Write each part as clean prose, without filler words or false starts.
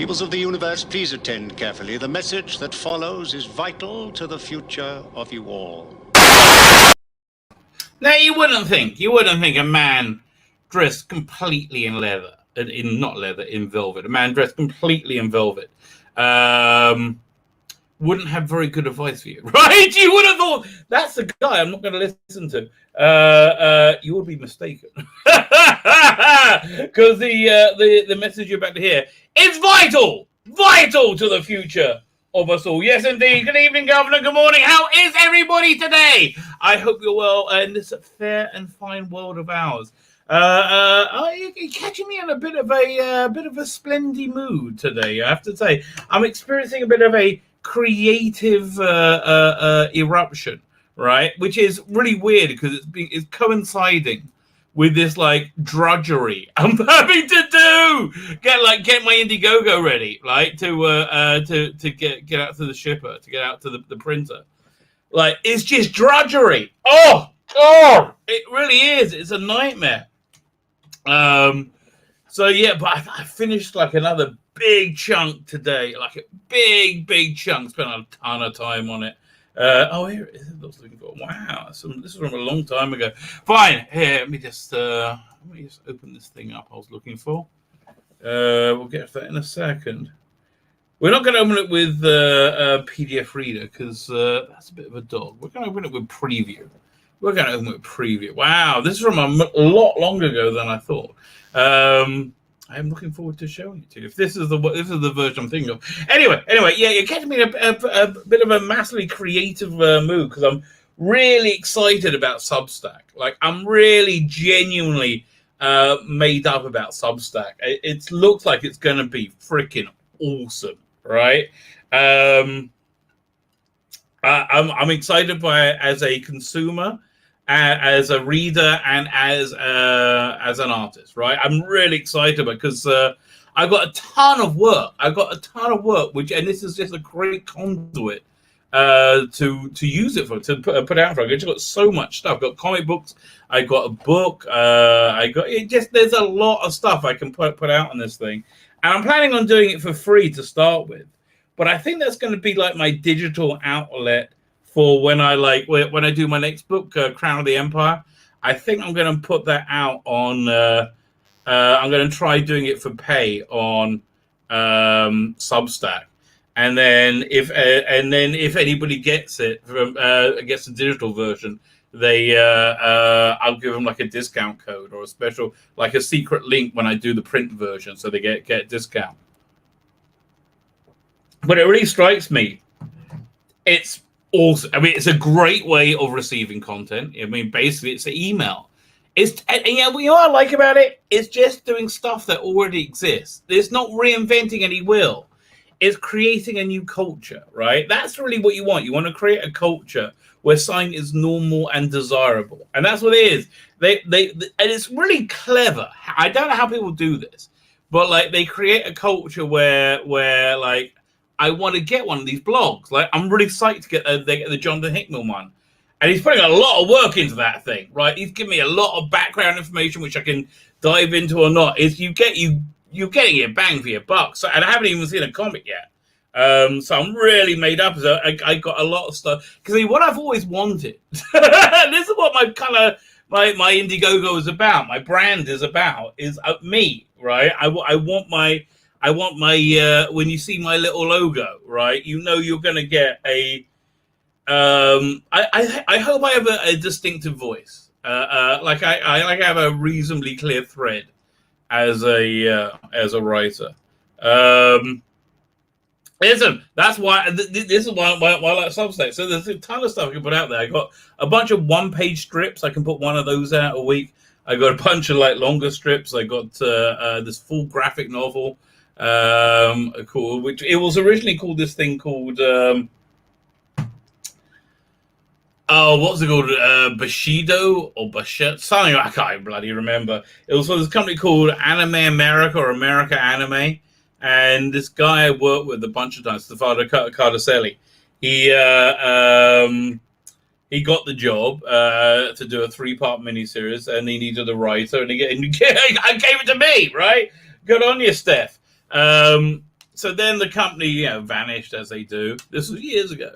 Peoples of the universe, please attend carefully. The message that follows is vital to the future of you all. Now, you wouldn't think a man dressed completely in leather, in velvet, a man dressed completely in velvet, wouldn't have very good advice for you, right? You would have thought, that's the guy I'm not going to listen to. You would be mistaken. Because the message you're about to hear is vital to the future of us all. Yes, indeed. Good evening, Governor. Good morning. How is everybody today? I hope you're well in this fair and fine world of ours. You're catching me in a bit of a splendy mood today. I have to say, I'm experiencing a bit of a creative eruption, right? Which is really weird because it's coinciding with this like drudgery I'm having to do. Get my Indiegogo ready, right? To get out to the shipper, to get out to the printer. Like, it's just drudgery. Oh, it really is. It's a nightmare. So yeah, but I finished like another big chunk today, like a big chunk. Spent a ton of time on it. Here it is. I was looking for. Wow, this is from a long time ago. Fine. Here, let me just open this thing up. I was looking for. We'll get to that in a second. We're not going to open it with a PDF reader because that's a bit of a dog. We're going to open it with Preview. Wow, this is from a lot longer ago than I thought. I'm looking forward to showing it to you. If this is the version I'm thinking of. Anyway, yeah, you're catching me in a bit of a massively creative mood because I'm really excited about Substack. Like, I'm really genuinely made up about Substack. It looks like it's going to be freaking awesome, right? I'm excited by it as a consumer, as a reader, and as an artist, right? I'm really excited because I've got a ton of work. Which, and this is just a great conduit to use it for, to put out for. I've just got so much stuff. I've got comic books. I got a book. There's a lot of stuff I can put out on this thing, and I'm planning on doing it for free to start with. But I think that's going to be like my digital outlet for when I do my next book, Crown of the Empire. I think I'm going to put that out on. I'm going to try doing it for pay on Substack, and then if anybody gets it gets the digital version, I'll give them like a discount code or a special, like a secret link when I do the print version, so they get a discount. But it really strikes me, it's awesome. I mean, it's a great way of receiving content. I mean, basically, it's an email. And what I like about it? It's just doing stuff that already exists. It's not reinventing any wheel. It's creating a new culture, right? That's really what you want. You want to create a culture where something is normal and desirable, and that's what it is. And it's really clever. I don't know how people do this, but like they create a culture where like, I want to get one of these blogs. Like, I'm really psyched to get the Jonathan Hickman one. And he's putting a lot of work into that thing, right? He's giving me a lot of background information, which I can dive into or not. You're getting your bang for your buck. So, and I haven't even seen a comic yet. So I'm really made up. I got a lot of stuff. Because what I've always wanted, this is what my Indiegogo is about, my brand is about, is me, right? I want my when you see my little logo, right, you're going to get a I hope I have a distinctive voice, like I have a reasonably clear thread as a writer. Listen, that's why this is why I like Substack. So there's a ton of stuff I can put out there. I got a bunch of one-page strips. I can put one of those out a week. I got a bunch of like longer strips. I got this full graphic novel. Cool. Which it was originally called this thing called what was it called? Bushido or Bushet? Something I can't bloody remember. It was for this company called Anime America or America Anime, and this guy I worked with a bunch of times, Stefano Cardacelli. He got the job to do a 3-part miniseries, and he needed a writer, and I gave it to me. Right? Good on you, Steph. so then the company vanished, as they do. This was years ago,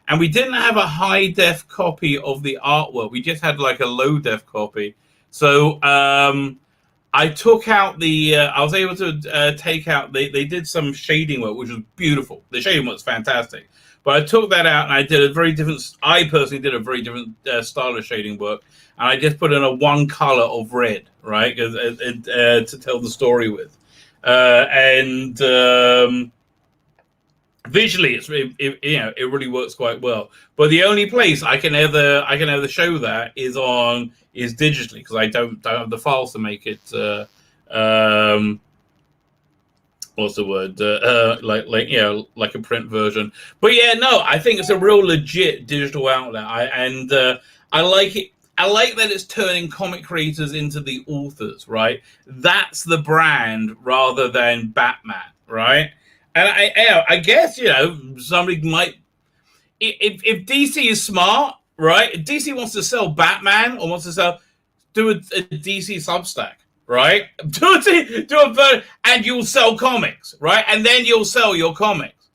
and we didn't have a high def copy of the artwork. We just had like a low def copy. So I took out I was able to take out. They did some shading work, which was beautiful. The shading work was fantastic. But I took that out and I did a very different. I personally did a very different style of shading work, and I just put in a one color of red, right, to tell the story with, and visually, it really works quite well. But the only place I can ever show that is digitally, because I don't have the files to make it. What's the word? Like a print version. But yeah, no, I think it's a real legit digital outlet. I like it. I like that it's turning comic creators into the authors, right? That's the brand rather than Batman, right? And I guess somebody might, if DC is smart, right? If DC wants to sell Batman or wants to do a DC Substack. Right? And you'll sell comics, right? And then you'll sell your comics.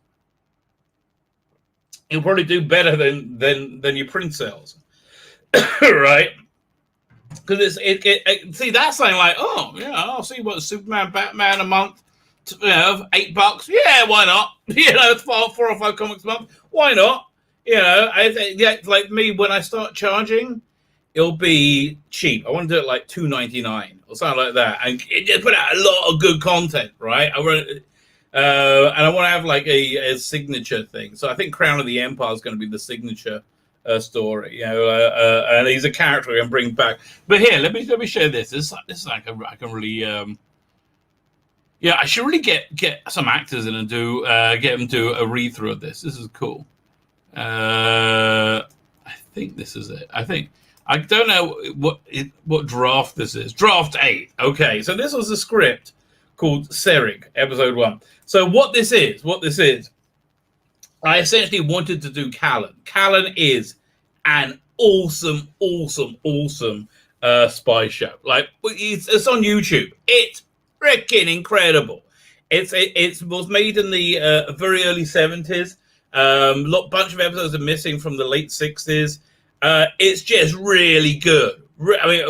You'll probably do better than your print sales, right? Because see, that's saying like, I'll see what Superman, Batman a month, $8. Yeah, why not? 4 or 5 comics a month. Why not? I think like me, when I start charging, it'll be cheap. I want to do it like $2.99 or something like that, and it just put out a lot of good content, right? And I want to have like a signature thing. So I think Crown of the Empire is going to be the signature story, and he's a character I can bring back. But here, let me share this. This is like I can really, I should really get some actors in and get them to do a read through of this. This is cool. I think this is it. I don't know what draft this is. Draft 8. Okay, so this was a script called Serig, episode 1. So what this is, I essentially wanted to do Callan. Callan is an awesome spy show. Like, it's on YouTube. It's freaking incredible. It was made in the very early 70s. Bunch of episodes are missing from the late 60s. It's just really good. I mean,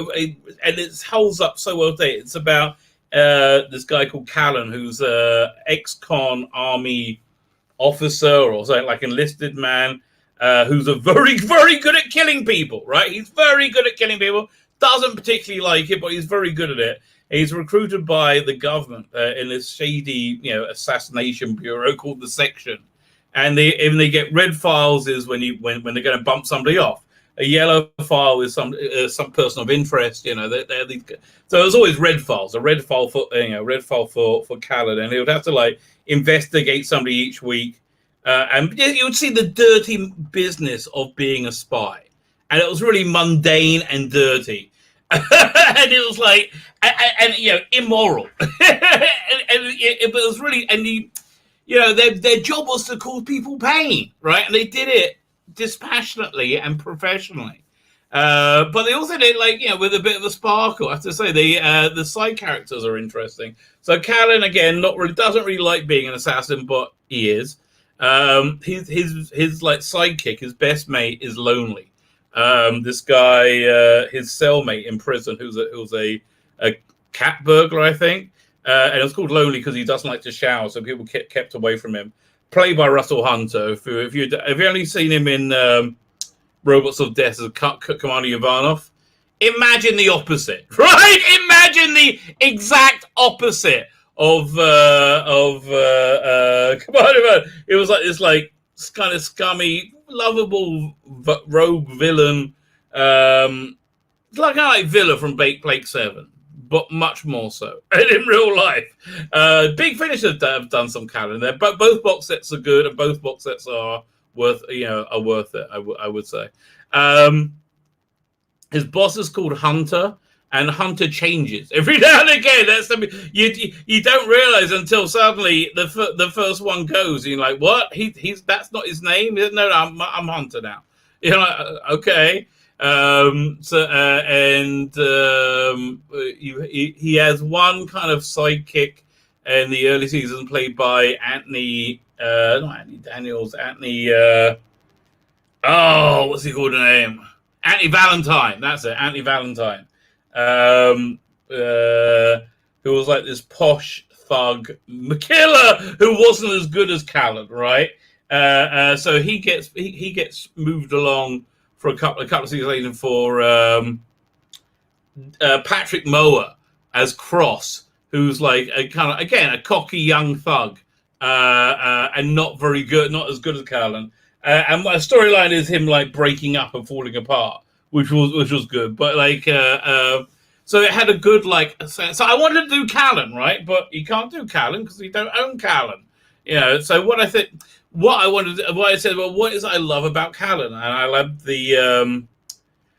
and it holds up so well today. It's about this guy called Callan, who's a ex-con army officer or something, like enlisted man, who's a very, very good at killing people, right? He's very good at killing people. Doesn't particularly like it, but he's very good at it. He's recruited by the government in this shady, assassination bureau called the Section. And they get red files is when they're going to bump somebody off. A yellow file is some person of interest, so there's always red files. A red file for Callan, and he would have to like investigate somebody each week, and you would see the dirty business of being a spy, and it was really mundane and dirty, and it was like and immoral, and it was really their job was to cause people pain, right? And they did it dispassionately and professionally, but they also did with a bit of a sparkle. I have to say the side characters are interesting. So Callan again doesn't really like being an assassin, but he is. His like sidekick, his best mate, is Lonely. This guy, his cellmate in prison, who's a cat burglar, I think, and it's called Lonely because he doesn't like to shower, so people kept away from him. Played by Russell Hunter. If you've only seen him in Robots of Death as Commander Ivanov, imagine the opposite, right? Imagine the exact opposite of Commander Ivanov. It was like this, kind of scummy, lovable rogue villain, like Villa from Blake 7. But much more so in real life. Big Finish have done some Callan there, but both box sets are good, and both box sets are worth it. I would say. His boss is called Hunter, and Hunter changes every now and again. That's something you don't realize until suddenly the first one goes, and you're like, what? He's that's not his name. No, I'm Hunter now. Okay. He has one kind of sidekick in the early seasons, played by Anthony, not Anthony Daniels, Anthony, what's he called in the name? Anthony Valentine, that's it, Anthony Valentine. Who was like this posh thug killer who wasn't as good as Callan, right? So he gets moved along for a couple of seasons later for Patrick Mower as Cross, who's like a kind of, again, a cocky young thug, and not very good, not as good as Callan. And my storyline is him like breaking up and falling apart, which was good. But like, so it had a good like. So I wanted to do Callan, right? But you can't do Callan because you don't own Callan. You know. So what I said, well, what is I love about Callan, and I love the.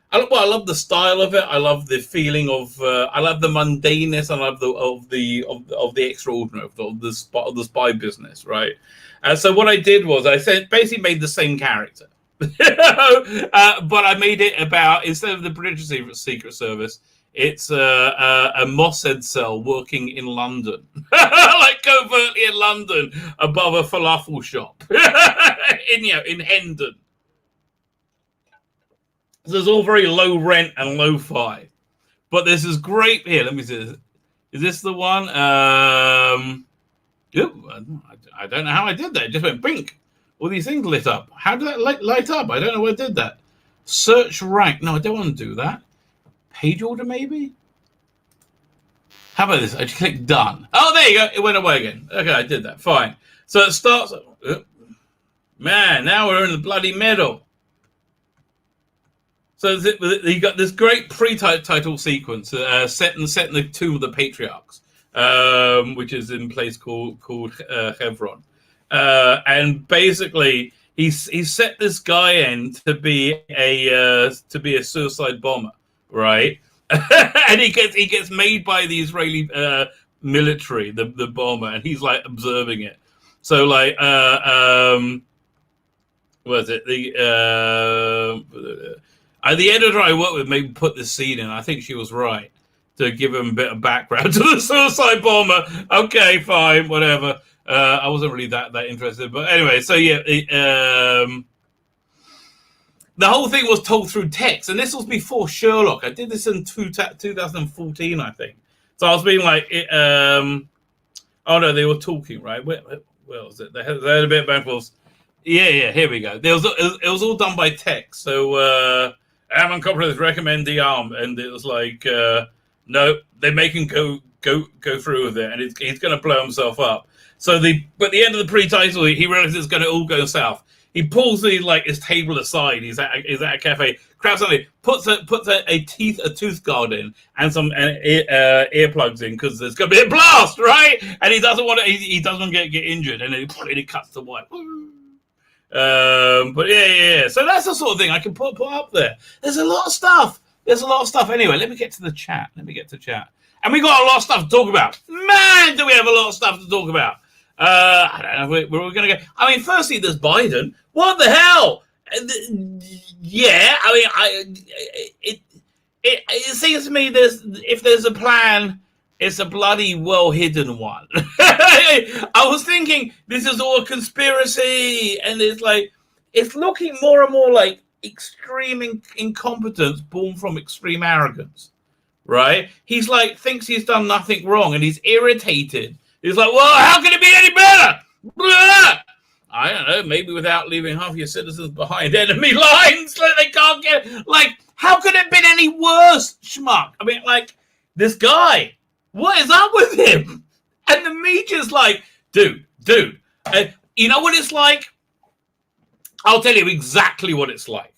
I love the style of it. I love the feeling of. I love the mundaneness. I love the extraordinary of the spy business, right? So what I did was I basically made the same character, but I made it about, instead of the British Secret Service, it's a Mossad cell working in London, like covertly in London, above a falafel shop in Hendon. So it's all very low rent and lo-fi, but this is great. Here, let me see. Is this the one? I don't know how I did that. It just went blink. All these things lit up. How did that light up? I don't know where I did that. Search rank. No, I don't want to do that. Page order, maybe? How about this? I just click done. Oh, there you go. It went away again. Okay, I did that. Fine. So it starts. Man, now we're in the bloody middle. So you got this great pre-title sequence set in the Tomb of the Patriarchs, which is in a place called HaGeffen, and basically he set this guy in to be a suicide bomber, right? And he gets made by the Israeli military, the bomber, and he's like observing it. So like what is it, the editor I worked with maybe put this scene in. I think she was right to give him a bit of background to the suicide bomber. Okay, fine, whatever. I wasn't really that interested, but anyway. So yeah, the whole thing was told through text, and this was before Sherlock. I did this in 2014, I think. So I was being like, oh no, they were talking, right? Where was it? They had a bit of back and forth. Yeah. Here we go. It was all done by text. So. Incompetence recommend the arm, and it was like, no, they make him go through with it, and he's going to blow himself up. So at the end of the pre-title, he realizes it's going to all go south. He pulls his table aside. He's at a cafe, grabs something, puts a tooth guard in, and some earplugs in because there's going to be a blast, right? And he doesn't want to get injured, and it cuts to white. But yeah. So that's the sort of thing I can put up there. There's a lot of stuff. Anyway, let me get to the chat. And we got a lot of stuff to talk about. Man, do we have a lot of stuff to talk about. I don't know where we're going to go. I mean, firstly, there's Biden. What the hell? Yeah, I mean, it seems to me if there's a plan, it's a bloody well-hidden one. I was thinking this is all a conspiracy, and it's looking more and more like extreme incompetence born from extreme arrogance, right? He's like, thinks he's done nothing wrong, and he's irritated. He's like, well, how can it be any better? Blah! I don't know, maybe without leaving half your citizens behind enemy lines, like they can't get, like, how could it have been any worse, schmuck? I mean, like, this guy, what is up with him? And the media's like, dude, you know what it's like? I'll tell you exactly what it's like.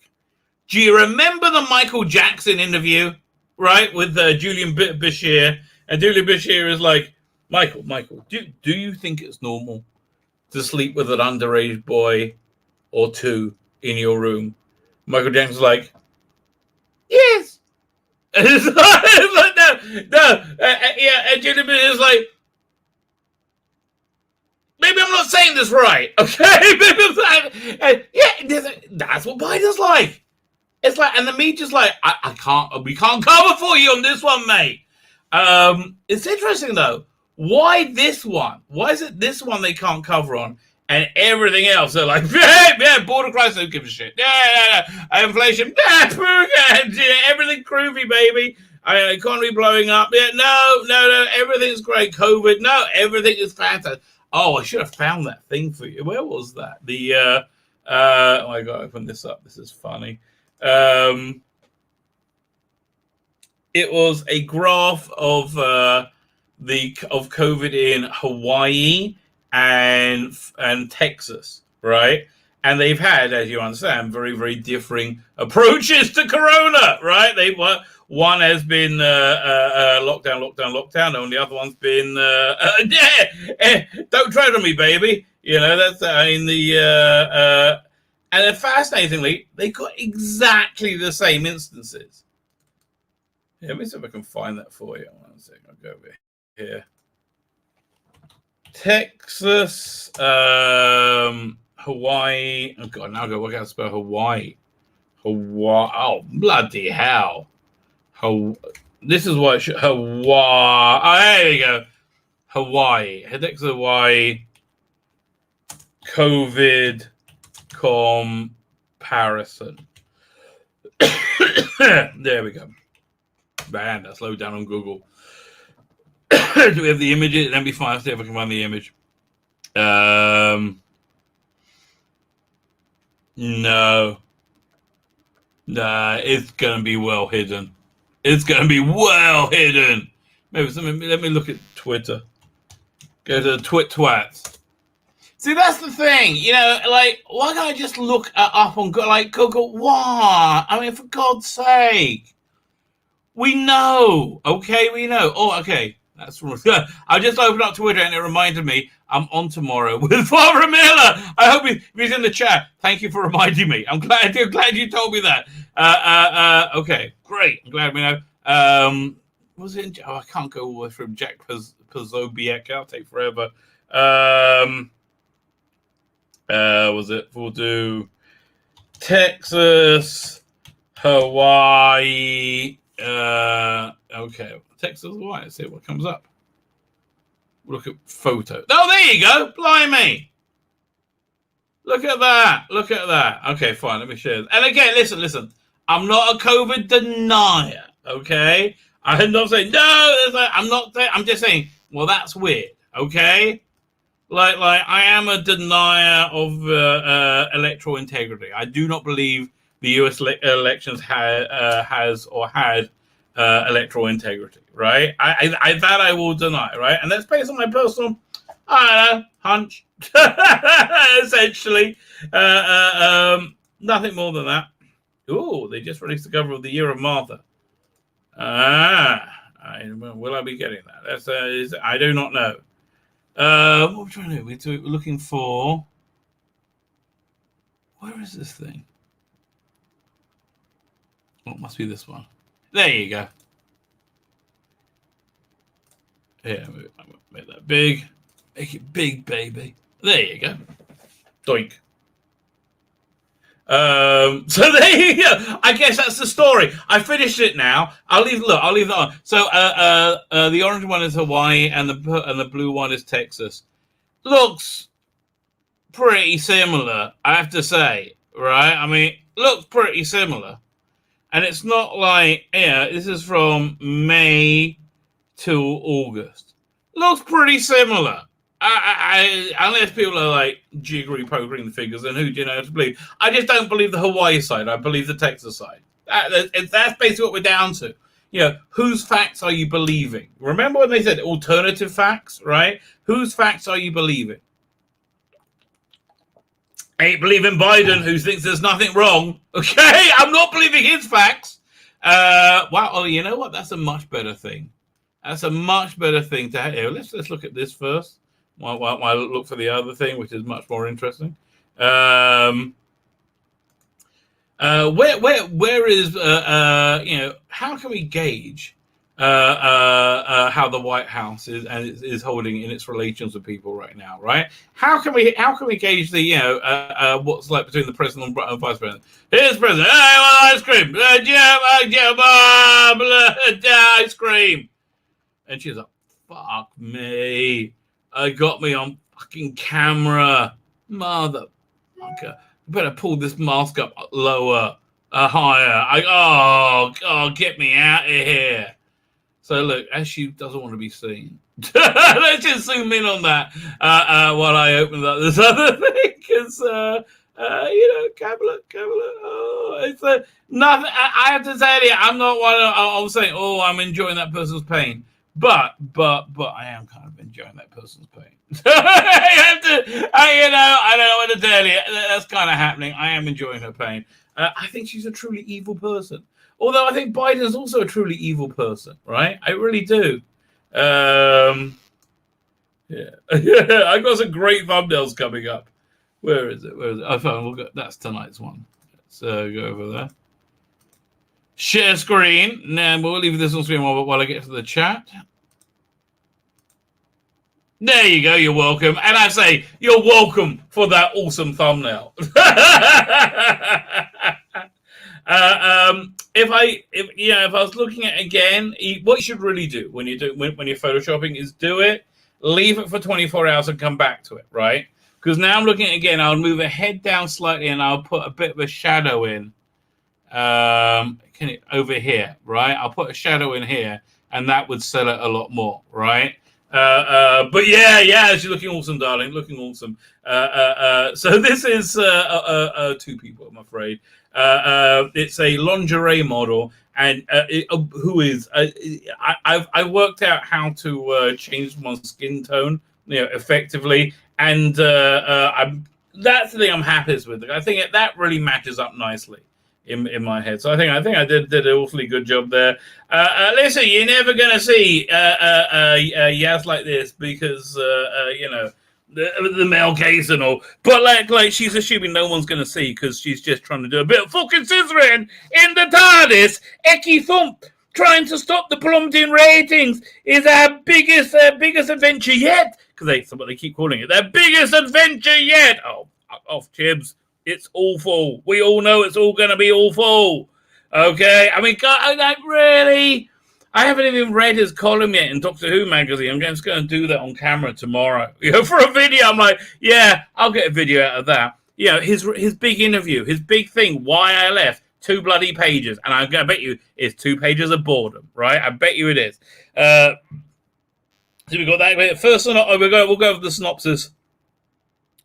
Do you remember the Michael Jackson interview, right, with Julian Bashir? And Julian Bashir is like, Michael, do you think it's normal to sleep with an underage boy or two in your room? Michael Jackson's like, yes. And it's like no. And Julian Bashir is like, maybe I'm not saying this right, okay? That's what Biden's like. It's like, and the media's like, we can't cover for you on this one, mate. It's interesting though. Why this one? Why is it this one they can't cover on? And everything else, they're like, yeah, border crisis, don't give a shit. Yeah. Inflation, everything groovy, baby. Economy blowing up. Yeah, no, everything's great. COVID, no, everything is fantastic. Oh, I should have found that thing for you. Where was that? Oh my God, open this up. This is funny. It was a graph of COVID in Hawaii and Texas, right? And they've had, as you understand, very, very differing approaches to Corona, right? One has been lockdown, and the other one's been don't tread on me, baby. That's and then fascinatingly, they got exactly the same instances. Yeah, let me see if I can find that for you. One second, I'll go over here. Texas, Hawaii. Oh God, now I go work out how to spell Hawaii. Hawaii. Oh, bloody hell. This is what it should. Hawaii. Oh, there you go. Hawaii. Texas, Hawaii. COVID comparison. There we go. Man, that's low down on Google. Do we have the image? Let me find. See if I can find the image. No. Nah, it's gonna be well hidden. It's gonna be well hidden. Maybe let me look at Twitter. Go to the twats. See, that's the thing. Like, why can't I just look up on Google? What? I mean, for God's sake. We know. Okay, we know. Oh, okay. That's wrong. I just opened up Twitter and it reminded me I'm on tomorrow with Father Miller. I hope he's in the chat. Thank you for reminding me. I'm glad you told me that. Okay, great. I'm glad we know. Was it? I can't go all the way from Jack Pozobiec. That'll take forever. Was it? We'll do Texas, Hawaii. Okay, Texas, Hawaii. Let's see what comes up. Look at photo. Oh, there you go. Blimey. Look at that. Okay, fine. Let me share. And again, listen. I'm not a COVID denier. Okay, I'm not saying no. I'm not. I'm just saying. Well, that's weird. Okay. Like I am a denier of electoral integrity. I do not believe the U.S. elections had electoral integrity, right? I will deny, right? And that's based on my personal, hunch, essentially. Nothing more than that. Ooh, they just released the cover of the Year of Martha. Will I be getting that? That's I do not know. What are we trying to do? We're looking for. Where is this thing? Oh, it must be this one. There you go. Yeah, make that big. Make it big, baby. There you go. Doink. So there you go. I guess that's the story. I finished it now. I'll leave that on. So the orange one is Hawaii and the blue one is Texas. Looks pretty similar, I have to say, right? I mean, looks pretty similar. And it's not like, this is from May to August. Looks pretty similar. I unless people are like jiggery pokering the figures, and who do you know to believe? I just don't believe the Hawaii side. I believe the Texas side. That's basically what we're down to. Whose facts are you believing? Remember when they said alternative facts, right? Whose facts are you believing? I ain't believing Biden, who thinks there's nothing wrong. Okay, I'm not believing his facts. Wow. Oh, you know what? That's a much better thing. That's a much better thing to have. Let's look at this first. While I look for the other thing, which is much more interesting. Where is how can we gauge how the White House is holding in its relations with people right now, right? How can we gauge the what's like between the president and vice president? Here's the president. Hey, I want ice cream. Ice cream. And she's like, fuck me. I got me on fucking camera. Motherfucker. You better pull this mask up lower, higher. Get me out of here. So look, as she doesn't want to be seen. Let's just zoom in on that while I open up this other thing, because Kabbalah. Oh, it's nothing. I have to say it. I'm not one. I'm saying, I'm enjoying that person's pain, but I am kind of enjoying that person's pain. I don't know what to tell you. That's kind of happening. I am enjoying her pain. I think she's a truly evil person. Although I think Biden is also a truly evil person, right? I really do. Yeah. I've got some great thumbnails coming up. Where is it? I found that's tonight's one. Let's go over there. Share screen. Now we'll leave this on screen while I get to the chat. There you go. You're welcome. And I say you're welcome for that awesome thumbnail. If I was looking at it again, what you should really do when you're photoshopping is leave it for 24 hours and come back to it, right? Because now I'm looking at it again, I'll move the head down slightly and I'll put a bit of a shadow in over here, right? I'll put a shadow in here and that would sell it a lot more, right? But yeah, she's looking awesome, darling, looking awesome. So this is two people, I'm afraid. It's a lingerie model, and I've worked out how to change my skin tone, effectively, and that's the thing I'm happiest with. I think that really matches up nicely in my head. So I think I did an awfully good job there. Listen, you're never gonna see Yaz like this because the male case and all, but like she's assuming no one's gonna see because she's just trying to do a bit of fucking scissoring in the TARDIS. Ecky Thump trying to stop the plummeting ratings is our biggest adventure yet, because that's what they keep calling it, their biggest adventure yet. Oh, fuck off, Chibs. It's awful. We all know it's all gonna be awful. Okay, I mean, God, I haven't even read his column yet in Doctor Who magazine. I'm just going to do that on camera tomorrow. For a video, I'm like, yeah, I'll get a video out of that. His big interview, his big thing, why I left, 2 bloody pages, and I'm going to bet you it's 2 pages of boredom, right? I bet you it is. So we got that. First, we'll go over the synopsis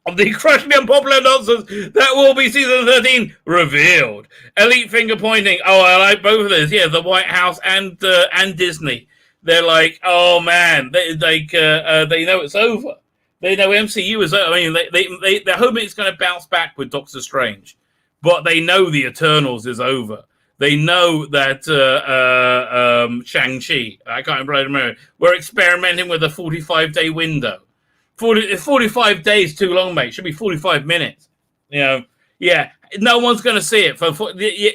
of the crushingly unpopular nonsense that will be season 13 revealed. Elite finger pointing. Oh, I like both of those. Yeah, the White House and Disney. They're like, oh man, they know it's over. They know MCU is over. I mean, they're hoping it's going to bounce back with Doctor Strange, but they know the Eternals is over. They know that Shang-Chi, I can't remember, we're experimenting with a 45-day window. 45 days too long, mate. Should be 45 minutes. Yeah. No one's going to see it.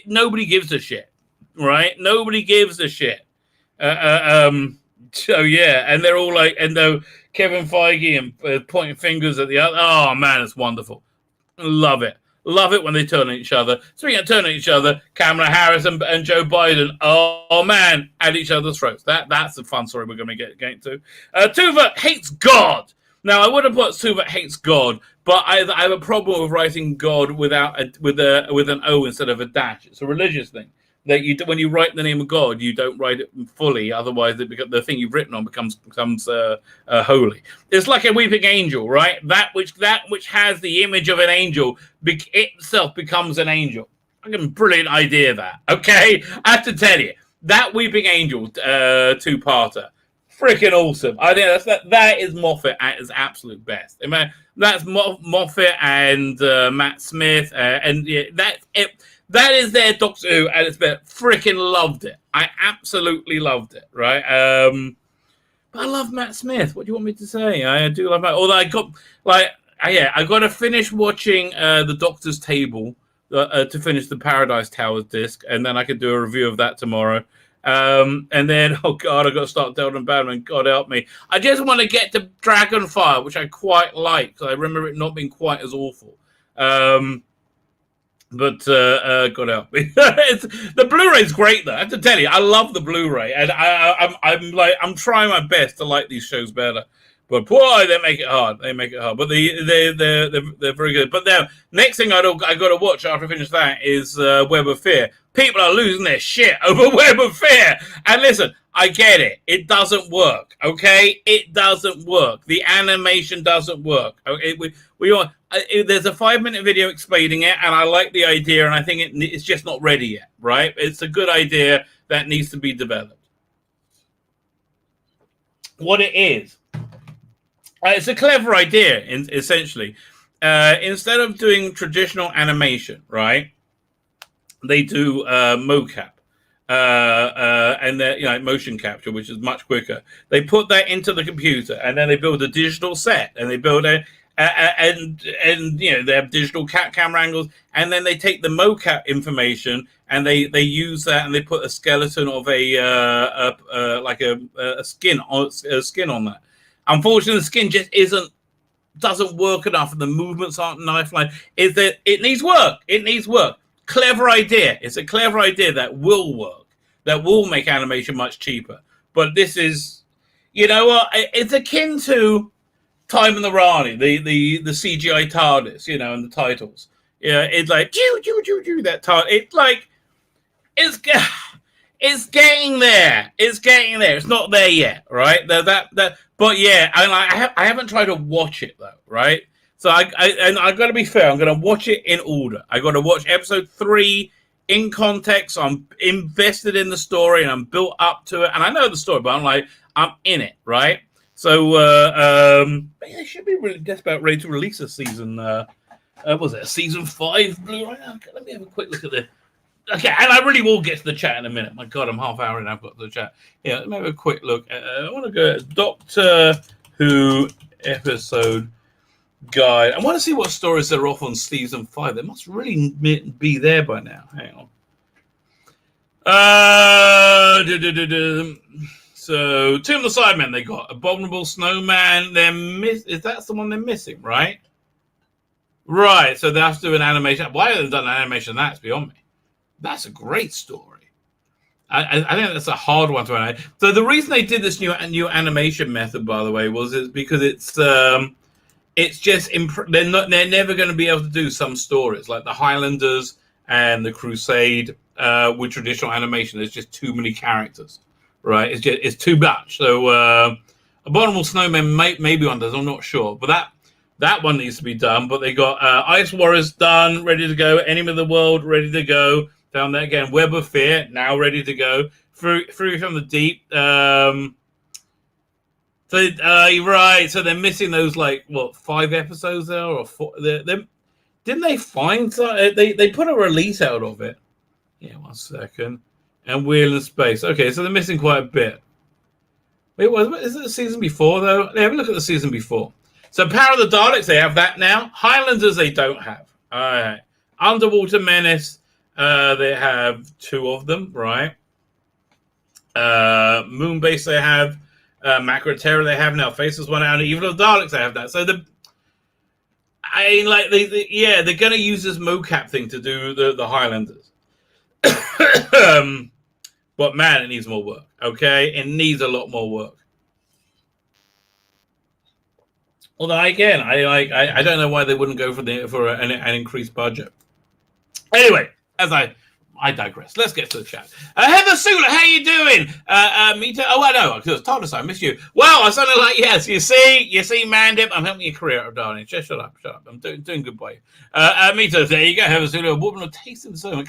Nobody gives a shit, right? Nobody gives a shit. So yeah, and they're all like, and though Kevin Feige and pointing fingers at the other. Oh man, it's wonderful. Love it. Love it when they turn on each other. Speaking of turning on each other, Kamala Harris and Joe Biden, oh man, at each other's throats. That's a fun story we're going to get to. Tuvok hates God. Now, I would have put Tuvok hates God, but I have a problem with writing God with an O instead of a dash. It's a religious thing. That when you write the name of God, you don't write it fully. Otherwise, the thing you've written on becomes holy. It's like a weeping angel, right? That which has the image of an angel itself becomes an angel. Fucking brilliant idea, that. Okay, I have to tell you, that weeping angel two-parter. Freaking awesome! I think that is Moffat at his absolute best. I mean, that's Moffat and Matt Smith, and yeah, that's it. That is their Doctor Who at its best. Freaking loved it. I absolutely loved it. Right? But I love Matt Smith. What do you want me to say? I do love Matt. Although I got I got to finish watching the Doctor's Table to finish the Paradise Towers disc, and then I could do a review of that tomorrow. And then, oh God, I've got to start Delta Batman. God help me. I just want to get to Dragonfire, which I quite like, because I remember it not being quite as awful. But God help me, the Blu-ray's great though. I have to tell you, I love the Blu-ray, and I'm trying my best to like these shows better. But boy, they make it hard. They make it hard. But they're very good. But now, next thing I got to watch after I finish that is Web of Fear. People are losing their shit over Web of Fear. And listen, I get it. It doesn't work. Okay, it doesn't work. The animation doesn't work. Okay, there's a 5-minute video explaining it, and I like the idea, and I think it's just not ready yet. Right? It's a good idea that needs to be developed. What it is. It's a clever idea, essentially. Instead of doing traditional animation, right, they do mocap and motion capture, which is much quicker. They put that into the computer, and then they build a digital set, and they build they have digital camera angles, and then they take the mocap information and they use that, and they put a skeleton of a skin on that. Unfortunately, the skin just doesn't work enough, and the movements aren't knife-like. It needs work. It needs work. Clever idea. It's a clever idea that will work, that will make animation much cheaper. But this is, you know what? It's akin to Time in the Rani, the CGI TARDIS, and the titles. Yeah, it's like that TARDIS. It's getting there. It's getting there. It's not there yet, right? But yeah, I haven't tried to watch it though, right? So I got to be fair. I'm going to watch it in order. I got to watch episode 3 in context. I'm invested in the story and I'm built up to it, and I know the story, but I'm in it, right? So they should be just about ready to release a season. Was it a season 5 Blu-ray? Okay, let me have a quick look at this. Okay, and I really will get to the chat in a minute. My God, I'm half hour in. I've got the chat. Yeah, let me have a quick look. I want to go Doctor Who episode guide. I want to see what stories they're off on season 5. They must really be there by now. Hang on. So, Tomb of the Sidemen, they got Abominable Snowman. Is that the one they're missing, right? Right, so they have to do an animation. Why haven't they done an animation? That's beyond me. That's a great story. I think that's a hard one to animate. So the reason they did this new animation method, by the way, is because it's just they're never going to be able to do some stories like the Highlanders and the Crusade with traditional animation. There's just too many characters, right? It's too much. So Abominable Snowman maybe one does. I'm not sure, but that one needs to be done. But they got Ice Warriors done, ready to go. Enemy of the World, ready to go. Down there again. Web of Fear, now ready to go. Free from the Deep. Right. So they're missing those 5 episodes there or 4. Didn't they find they put a release out of it? Yeah, 1 second. And Wheel in Space. Okay, so they're missing quite a bit. Wait, is it the season before though? Have a look at the season before. So Power of the Daleks, they have that now. Highlanders, they don't have. All right. Underwater Menace, they have 2 of them, right? Moonbase, they have. Macro Terror, they have now. Faces one out, and even the Daleks, they have that. So they're going to use this mocap thing to do the Highlanders. But man, it needs more work. Okay, it needs a lot more work. Although again, I don't know why they wouldn't go for an increased budget. Anyway, as I digress. Let's get to the chat. Heather Sula, how you doing? Me too. Oh, I know. Because Thomas, I miss you. Well, I sounded like yes. You see, Mandip, I'm helping your career out, darling. Just shut up. I'm doing good by you. Me too. There you go, Heather Sula. A woman of taste and so much.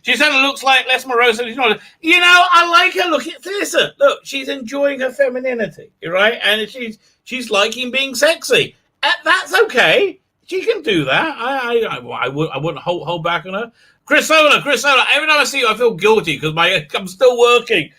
She certainly looks like less morose. She's not. I like her. Listen, look, she's enjoying her femininity, right? And she's liking being sexy. That's okay. She can do that. I wouldn't hold back on her. Chris Sola, every time I see you, I feel guilty because I'm still working.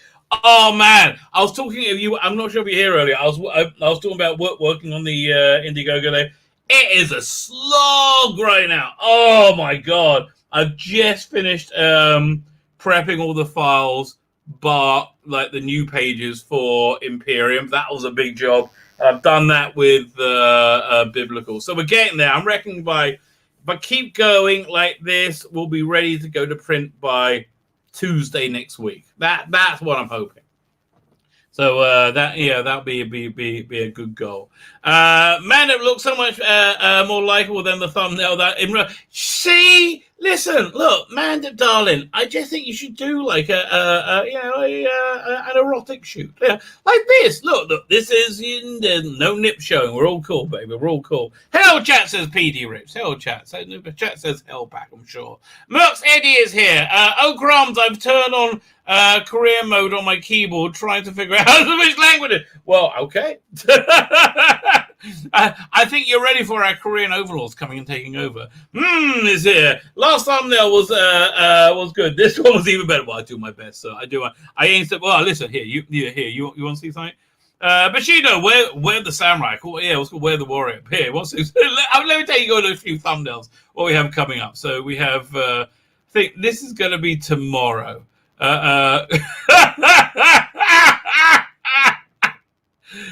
Oh, man. I was talking to you. I'm not sure if you were here earlier. I was talking about working on the Indiegogo there. It is a slog right now. Oh, my God. I've just finished prepping all the files, but the new pages for Imperium. That was a big job. I've done that with Biblical. So we're getting there. I'm reckoning by but keep going like this. We'll be ready to go to print by Tuesday next week. That's what I'm hoping. So that'll be a good goal. Man, it looks so much more likable than the thumbnail. See, listen, look, man, darling, I just think you should do like an erotic shoot, like this. Look, this is no nip showing. We're all cool, baby. We're all cool. Hell, chat says PD Rips. Hell, chat says hell back. I'm sure. Mercs Eddie is here. Oh crumbs, I've turned on Korean mode on my keyboard, trying to figure out how to switch languages. Well, okay. I think you're ready for our Korean overlords coming and taking over. Is here. Last thumbnail was good. This one was even better. Well, I do my best, so I aim to. Well, listen here. You want to see something? Bushido, where the samurai? Yeah, what's called Where the Warrior? Here, let me tell you, go to a few thumbnails. What we have coming up. So we have. I think this is going to be tomorrow.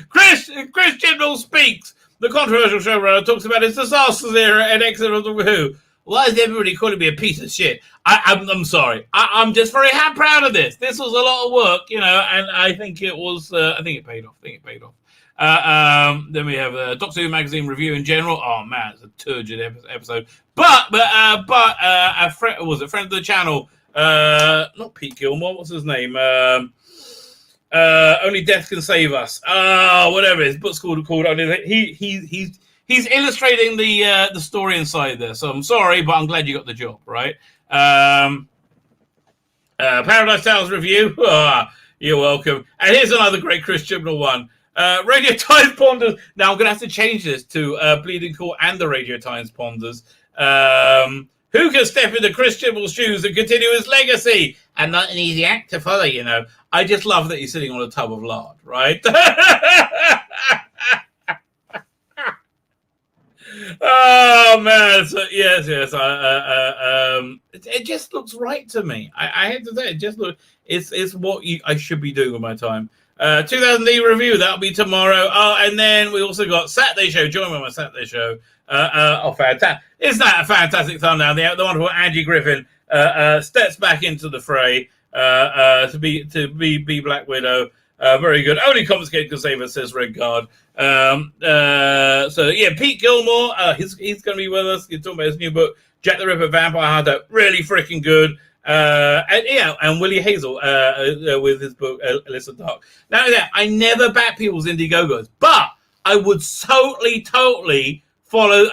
Chris Chibnall speaks. The controversial showrunner talks about his disasters era and exit of the Who. Why is everybody calling me a piece of shit? I'm sorry. I'm just very proud of this. This was a lot of work, and I think it was. I think it paid off. Then we have Doctor Who magazine review in general. Oh man, it's a turgid episode. But a friend of the channel. Not Pete Gilmore. What's his name? Only Death Can Save Us. Whatever his book's called. Only he's illustrating the story inside there. So I'm sorry, but I'm glad you got the job, right? Paradise Tales review. You're welcome. And here's another great Chris Chibnall one. Radio Times Ponders. Now I'm gonna have to change this to Bleeding Court and the Radio Times Ponders. Who can step into Chris Chibnall's shoes and continue his legacy? And not an easy act to follow, I just love that he's sitting on a tub of lard, right? Oh man! So, yes. It just looks right to me. I have to say, it just looks. It's what I should be doing with my time. 2000D review, that'll be tomorrow. Oh, and then we also got Saturday show. Join me on my Saturday show. Fantastic! Isn't that a fantastic thumbnail? The wonderful Angie Griffin steps back into the fray to be Black Widow. Very good. Only confiscated can save us, says Red Guard. So yeah, Pete Gilmore. He's going to be with us. He's talking about his new book, Jack the Ripper Vampire Hunter. Really freaking good. And Willie Hazel with his book Alyssa Dark. Now that I never back people's Indiegogos, but I would totally follow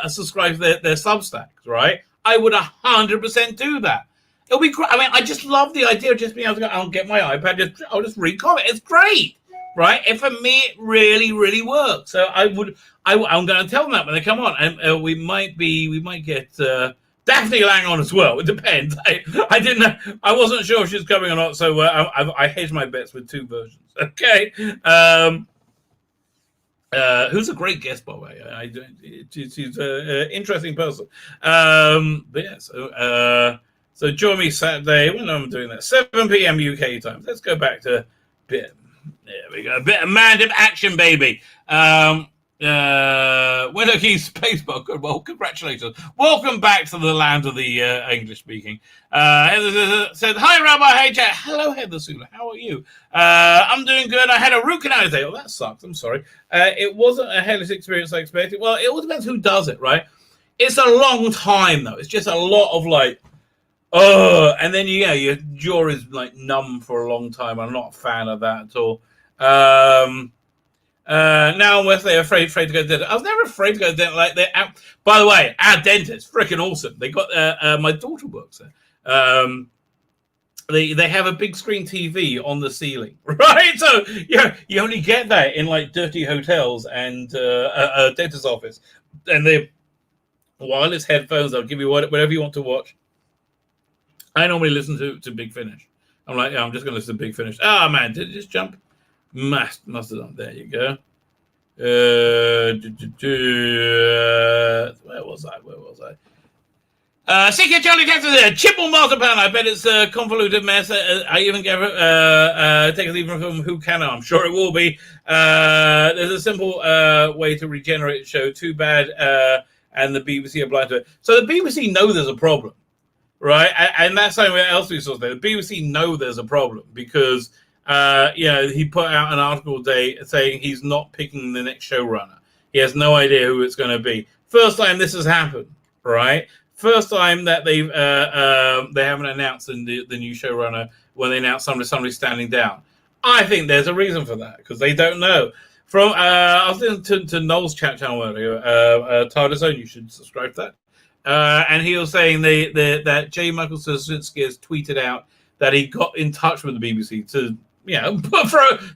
subscribe to their Substacks, right? I would 100% do that. It'll be great. I mean, I just love the idea of just being able to go, I'll get my iPad, I'll just read comics. It's great, right? And for me, it really works. So I'm going to tell them that when they come on, and we might get Daphne Lang on as well. It depends. I didn't know. I wasn't sure if she was coming or not, so I hedged my bets with two versions. Okay. Who's a great guest, by the way. She's an interesting person. But yeah, so join me Saturday when I'm doing that. 7 p.m. UK time. Let's go back to there we go. A bit of Mandem action, baby. Winter Key Spacebar. Good. Well, congratulations. Welcome back to the land of the English speaking. Heather said, "Hi, Rabbi. Hey, Jack. Hello, Heather Sula. How are you? I'm doing good. I had a root canal today. Oh, that sucks. I'm sorry. It wasn't a hellish experience I expected. Well, it all depends who does it, right? It's a long time, though. It's just a lot of like, and then your jaw is like numb for a long time. I'm not a fan of that at all. Now unless they're afraid to go to dentist. I was never afraid to go to dentist. Like by the way, our dentist, freaking awesome. They got my daughter works there. They have a big screen TV on the ceiling, right? So you only get that in like dirty hotels and a dentist's office, and they wireless headphones. They'll give you whatever you want to watch. I normally listen to Big Finish. I'm like, I'm just going to listen to Big Finish. Oh, man, did it just jump? Must have done. There you go. Where was I? Secret Charlie Texas there. Chibnall Masterplan. I bet it's a convoluted mess. I even gave it take it even from Who Can I? I'm sure it will be. There's a simple way to regenerate the show. Too bad. and the BBC are blind to it. So the BBC know there's a problem, right? And that's something else we saw there. The BBC know there's a problem because, he put out an article today saying he's not picking the next showrunner. He has no idea who it's going to be. First time this has happened, right? First time that they haven't announced the new showrunner when they announce somebody standing down. I think there's a reason for that because they don't know. From I was listening to Noel's chat channel earlier, TARDIS Own, you should subscribe to that. And he was saying that J. Michael Straczynski has tweeted out that he got in touch with the BBC to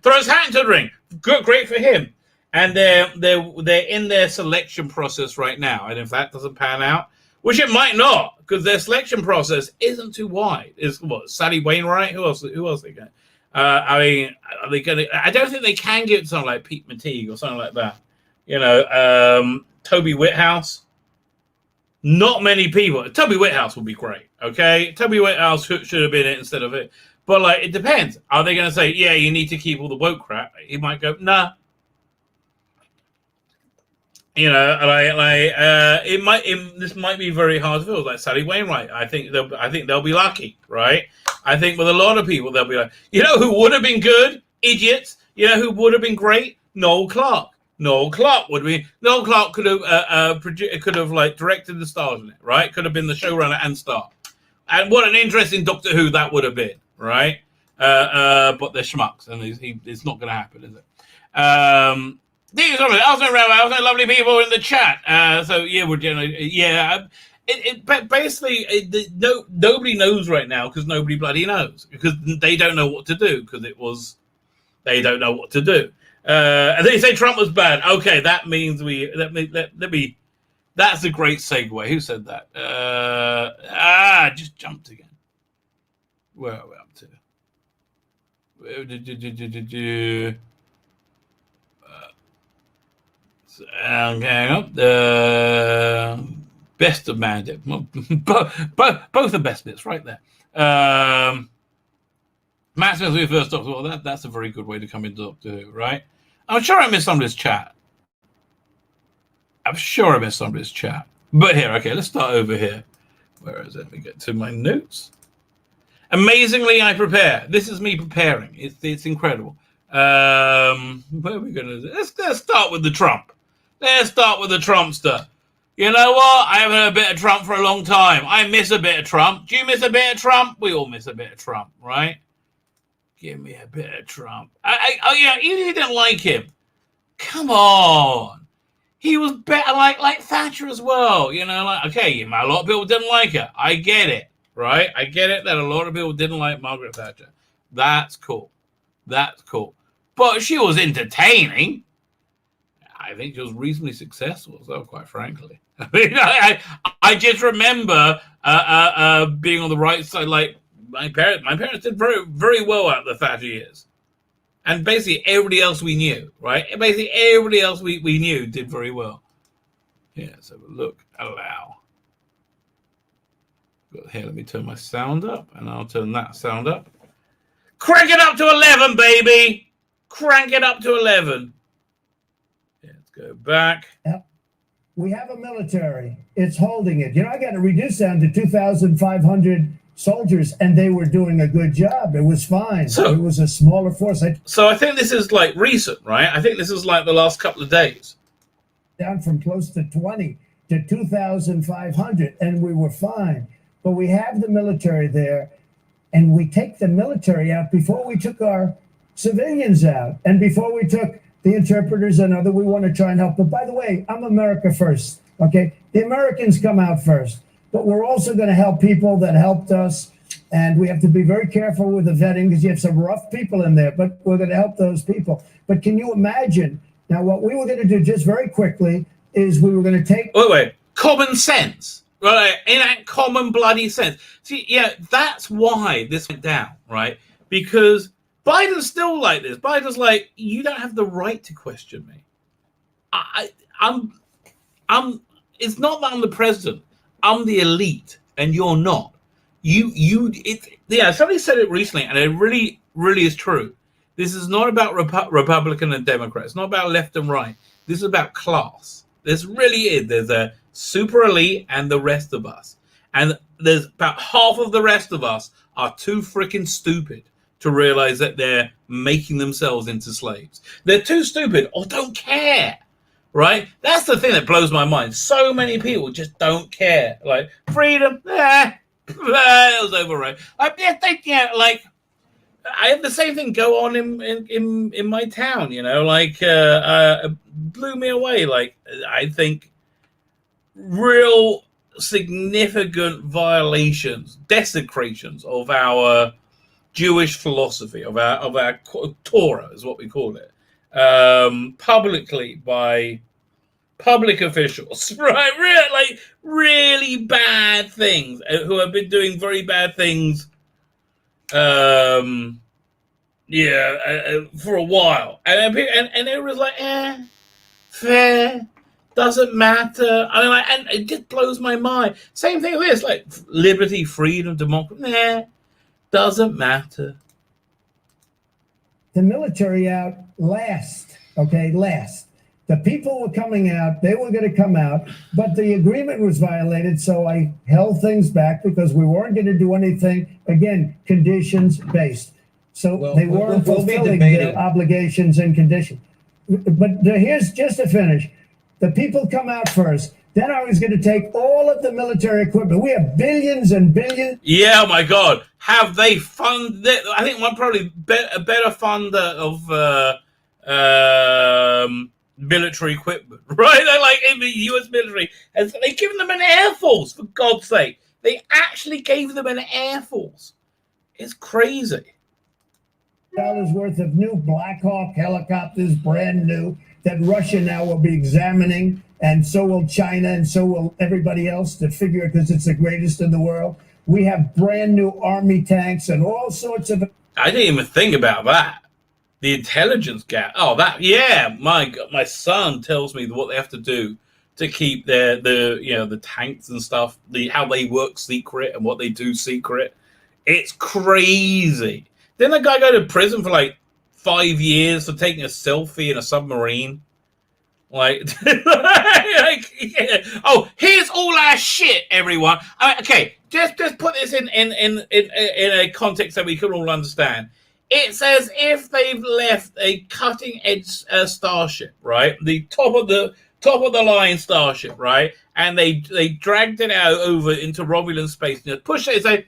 throw his hat into the ring. Good, great for him. And they're in their selection process right now. And if that doesn't pan out, which it might not, because their selection process isn't too wide. It's what, Sally Wainwright? Who else are they going? Are they going to? I don't think they can get something like Pete Mateague or something like that. Toby Whithouse. Not many people. Toby Whithouse would be great. Okay, Toby Whithouse should have been it instead of it. But it depends. Are they going to say, yeah, you need to keep all the woke crap? He might go, nah. This might be very hard to feel like Sally Wainwright. I think they'll be lucky, right? I think with a lot of people they'll be like, who would have been good? Idiots. Who would have been great? Noel Clarke. Noel Clarke could have directed the stars in it, right? Could have been the showrunner and star. And what an interesting Doctor Who that would have been, right? But they're schmucks, and it's not going to happen, is it? Also, lovely people in the chat. Nobody knows right now because nobody bloody knows because they don't know what to do because they don't know what to do. And they say Trump was bad. Okay, that means that's a great segue. Who said that? Just jumped again. Where are we up to? Okay, up the best of Mandy. Both the best bits right there. Matt Smith, we first Doctor. Well, that's a very good way to come into Doctor Who, right? I'm sure I missed somebody's chat. But here, okay, let's start over here. Where is it? Let me get to my notes. Amazingly, I prepare. This is me preparing. It's incredible. Where are we going to do? Let's start with the Trump. Let's start with the Trumpster. You know what? I haven't heard a bit of Trump for a long time. I miss a bit of Trump. Do you miss a bit of Trump? We all miss a bit of Trump, right? Give me a bit of Trump. Even if you didn't like him, come on. He was better like Thatcher as well. Okay, a lot of people didn't like her. I get it, right? I get it that a lot of people didn't like Margaret Thatcher. That's cool. But she was entertaining. I think she was reasonably successful, so quite frankly. I just remember being on the right side. Like my parents did very, very well out of the Thatcher years, and basically everybody else we knew, right? Basically everybody else we knew did very well. Yeah. So look, allow. Here, let me turn my sound up, and I'll turn that sound up. Crank it up to 11, baby. Crank it up to 11. Yeah, let's go back. Yep. We have a military. It's holding it. I got to reduce down to 2,500 soldiers, and they were doing a good job. It was fine. So, it was a smaller force. So I think this is recent, right? I think this is the last couple of days. Down from close to 20 to 2,500, and we were fine. But we have the military there. And we take the military out before we took our civilians out. And before we took the interpreters and other, we want to try and help. But by the way, I'm America first, okay? The Americans come out first. But we're also going to help people that helped us. And we have to be very careful with the vetting because you have some rough people in there. But we're going to help those people. But can you imagine? Now, what we were going to do just very quickly is we were going to take... Wait. Common sense. Right, in that common bloody sense. See, yeah, that's why this went down, right? Because Biden's still like this. Biden's like, you don't have the right to question me. I'm. It's not that I'm the president. I'm the elite, and you're not. Somebody said it recently, and it really, really is true. This is not about Republican and Democrat. It's not about left and right. This is about class. This really is. super elite and the rest of us. And there's about half of the rest of us are too freaking stupid to realize that they're making themselves into slaves. They're too stupid or don't care, right? That's the thing that blows my mind. So many people just don't care. Like, freedom, it was overrated. Like, I have the same thing go on in my town, you know, like, blew me away. Like, I think real significant violations, desecrations of our Jewish philosophy, of our Torah is what we call it, publicly by public officials, right? Really bad things, who have been doing very bad things for a while, and it was like, fair, doesn't matter. I mean, and it just blows my mind. Same thing with this, like liberty, freedom, democracy, doesn't matter. The military out last. The people were coming out, they were going to come out, but the agreement was violated, so I held things back because we weren't going to do anything, again, conditions-based. So they weren't fulfilling their obligations and conditions. But here's, just to finish, the people come out first. Then I was going to take all of the military equipment. We have billions and billions. Yeah, oh my God. Have they funded? I think one probably a better funder of military equipment, right? They're like in the U.S. military. And they've given them an air force, for God's sake. They actually gave them an air force. It's crazy. $1 worth of new Black Hawk helicopters, brand new, that Russia now will be examining, and so will China, and so will everybody else to figure it, because it's the greatest in the world. We have brand new army tanks and all sorts of. I didn't even think about that. The intelligence gap. Oh, that, yeah. My God, my son tells me what they have to do to keep the tanks and stuff, how they work secret and what they do secret. It's crazy. Didn't a guy go to prison for like 5 years for taking a selfie in a submarine? Oh, here's all our shit, everyone. Okay, just put this in a context that we can all understand. It's as if they've left a cutting edge starship, right? The top of the line starship, right? And they dragged it out over into Romulan space and pushed it and say,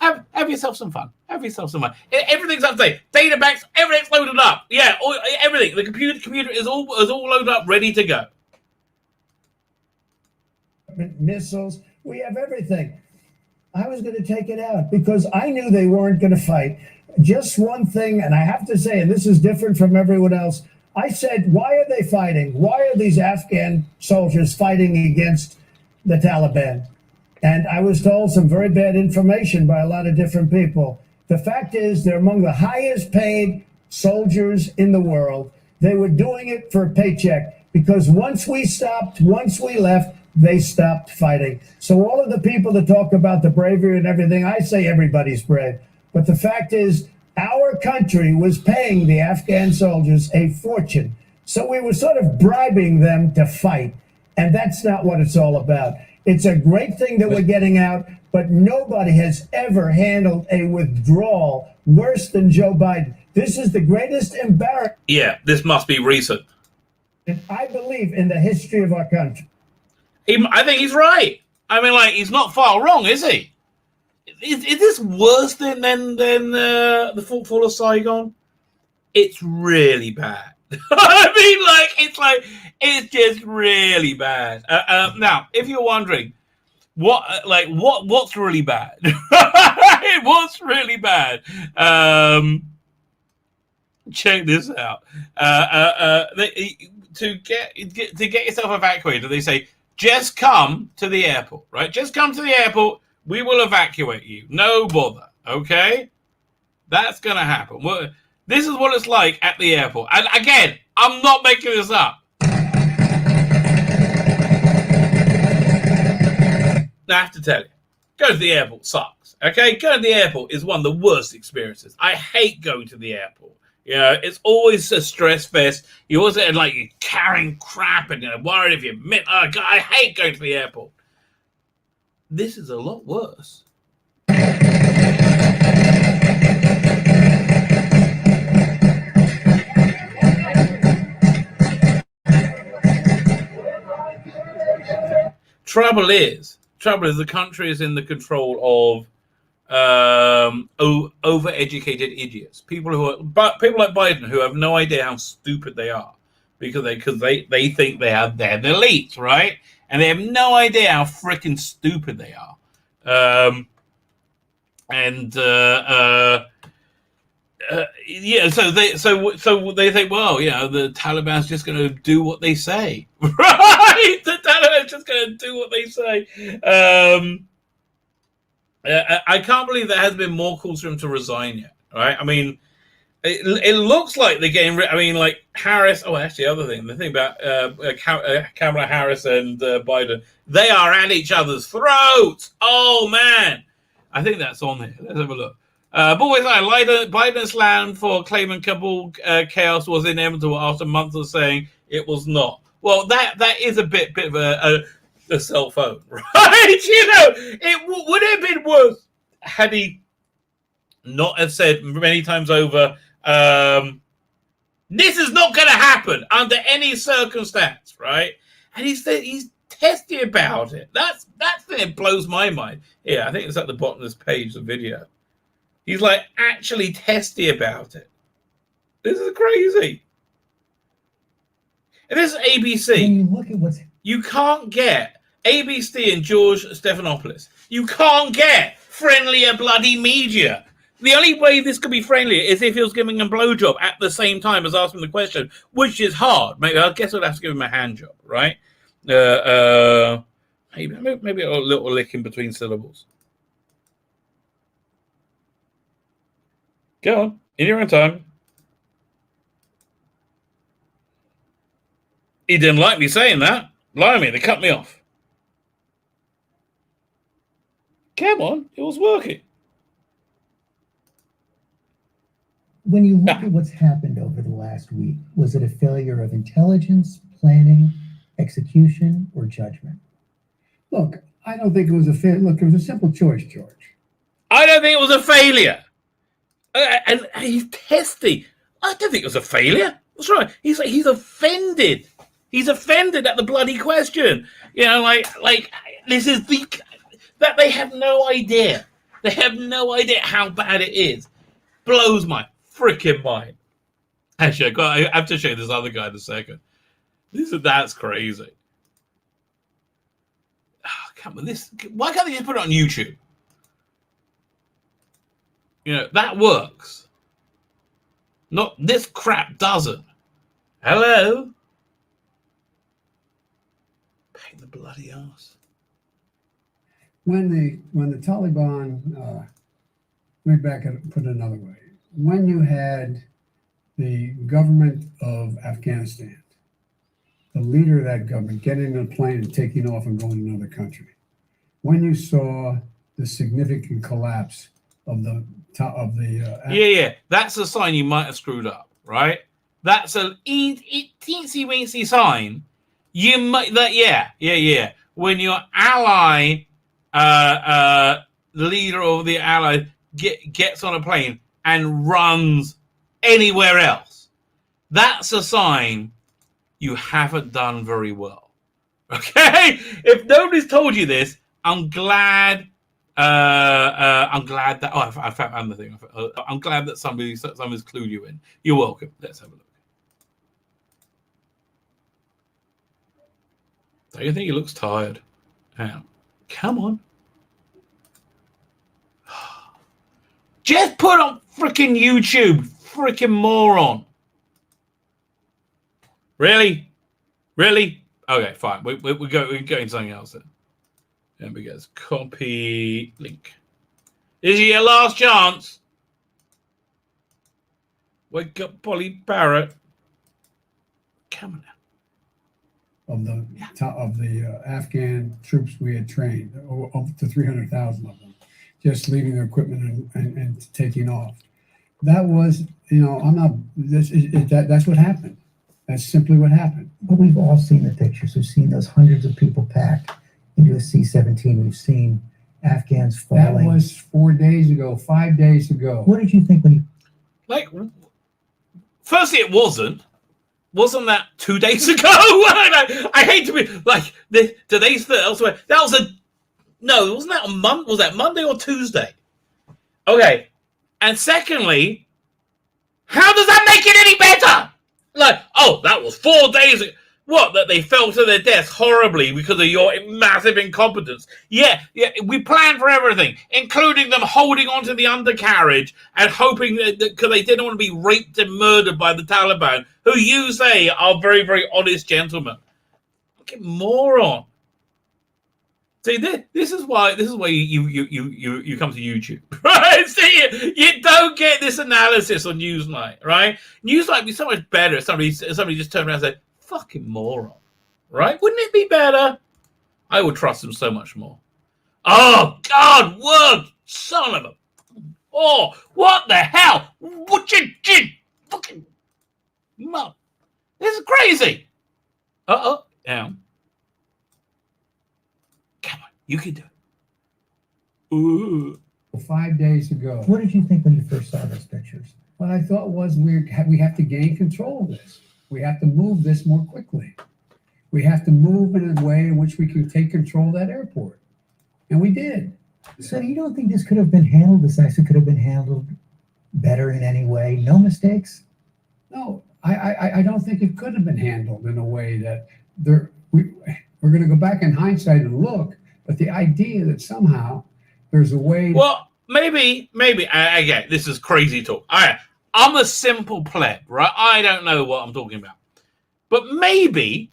have yourself some fun. Have yourself some fun. Everything's up to date. Data banks, everything's loaded up. Yeah, everything. The computer is all loaded up, ready to go. Missiles, we have everything. I was going to take it out because I knew they weren't going to fight. Just one thing, and I have to say, and this is different from everyone else, I said, why are they fighting? Why are these Afghan soldiers fighting against the Taliban? And I was told some very bad information by a lot of different people. The fact is, they're among the highest paid soldiers in the world. They were doing it for a paycheck because once we left, they stopped fighting. So all of the people that talk about the bravery and everything, I say everybody's brave. But the fact is, our country was paying the Afghan soldiers a fortune. So we were sort of bribing them to fight. And that's not what it's all about. It's a great thing that we're getting out, but nobody has ever handled a withdrawal worse than Joe Biden. This is the greatest embarrassment. Yeah, this must be recent. I believe in the history of our country. I think he's right. I mean, like, he's not far wrong, is he? Is this worse than the fall of Saigon? It's really bad. I mean, it's just really bad. Now, if you're wondering what's really bad, what's really bad? Check this out. To get yourself evacuated, they say just come to the airport, right? Just come to the airport. We will evacuate you. No bother. Okay, that's gonna happen. This is what it's like at the airport. And again, I'm not making this up. Now, I have to tell you, going to the airport sucks. Okay, going to the airport is one of the worst experiences. I hate going to the airport. Yeah, it's always a stress fest. You always like you're carrying crap and you're worried if you miss. Oh God, I hate going to the airport. This is a lot worse. Trouble is the country is in the control of over-educated idiots, people like Biden, who have no idea how stupid they are because they think they're the elite, right? And they have no idea how freaking stupid they are. Yeah, so they think, well, the Taliban's just going to do what they say, right? The Taliban's just going to do what they say. I can't believe there has been more calls for him to resign yet, right? I mean, it looks like they're getting rid. I mean, like Harris. Oh, actually, the thing about Kamala Harris and Biden, they are at each other's throats. Oh man, I think that's on here. Let's have a look. Boys, Biden's land for claiming Kabul chaos was inevitable after months of saying it was not. Well, that is a bit of a cell phone, right? It would have been worse had he not have said many times over, this is not going to happen under any circumstance, right? And he's testy about it. That's the thing that blows my mind. Yeah, I think it's at the bottom of this page, the video. He's like actually testy about it. This is crazy. And this is ABC. When you look at you can't get ABC and George Stephanopoulos. You can't get friendlier bloody media. The only way this could be friendlier is if he was giving a blowjob at the same time as asking the question, which is hard. Maybe I guess I'd have to give him a hand job, right? Maybe a little lick in between syllables. Go on, in your own time. He didn't like me saying that. Blimey, they cut me off. Come on, it was working. When you look at what's happened over the last week, was it a failure of intelligence, planning, execution, or judgment? Look, I don't think it was a failure. Look, it was a simple choice, George. I don't think it was a failure. And he's testy. I don't think it was a failure. What's wrong? He's offended. He's offended at the bloody question. Like this is that they have no idea. They have no idea how bad it is. Blows my freaking mind. Actually, I have to show you this other guy in a second. That's crazy. Oh, come on, why can't they just put it on YouTube? That works. Not this crap doesn't. Hello? Pain the bloody ass. When the Taliban, let me put it another way. When you had the government of Afghanistan, the leader of that government getting in a plane and taking off and going to another country, when you saw the significant collapse of the that's a sign you might have screwed up, right? That's a teensy weensy sign. You might when your ally, the leader of the ally, gets on a plane and runs anywhere else, that's a sign you haven't done very well. Okay, if nobody's told you this, I'm glad. I'm glad that I found the thing. I'm glad that somebody's clued you in. You're welcome. Let's have a look. Don't you think he looks tired? Come on. Just put on freaking YouTube, freaking moron. Really? Okay, fine. We go into something else then. There we go. Copy link. This is your last chance. Wake up, Polly Barrett. Come on now. Of the Afghan troops we had trained, up to 300,000 of them, just leaving their equipment and taking off. That was, I'm not. That's what happened. That's simply what happened. But we've all seen the pictures. We've seen those hundreds of people packed into a C-17. We've seen Afghans falling. That was 4 days ago, 5 days ago. What did you think when you... Like, firstly, it wasn't. Wasn't that 2 days ago? I hate to be like today's elsewhere. That was no, wasn't that a month? Was that Monday or Tuesday? Okay. And secondly, how does that make it any better? Like, oh, that was 4 days ago. What, that they fell to their deaths horribly because of your massive incompetence? Yeah, we planned for everything, including them holding onto the undercarriage and hoping that because they didn't want to be raped and murdered by the Taliban, who you say are very, very honest gentlemen. Fucking moron. See, this is why you come to YouTube, right? See, you don't get this analysis on Newsnight, right? Newsnight would be so much better if somebody just turned around and said, fucking moron, right? Wouldn't it be better? I would trust them so much more. Oh, God, word, son of a... Oh, what the hell? What you did? Fucking... Mum. This is crazy. Down. Come on, you can do it. Ooh. 5 days ago. What did you think when you first saw those pictures? What I thought was we have to gain control of this. We have to move this more quickly. We have to move in a way in which we can take control of that airport. And we did. So you don't think this could have been handled, this actually could have been handled better in any way? No mistakes? No, I don't think it could have been handled in a way that we're going to go back in hindsight and look, but the idea that somehow there's a way... Well, maybe, again, this is crazy talk. I'm a simple pleb, right? I don't know what I'm talking about. But maybe,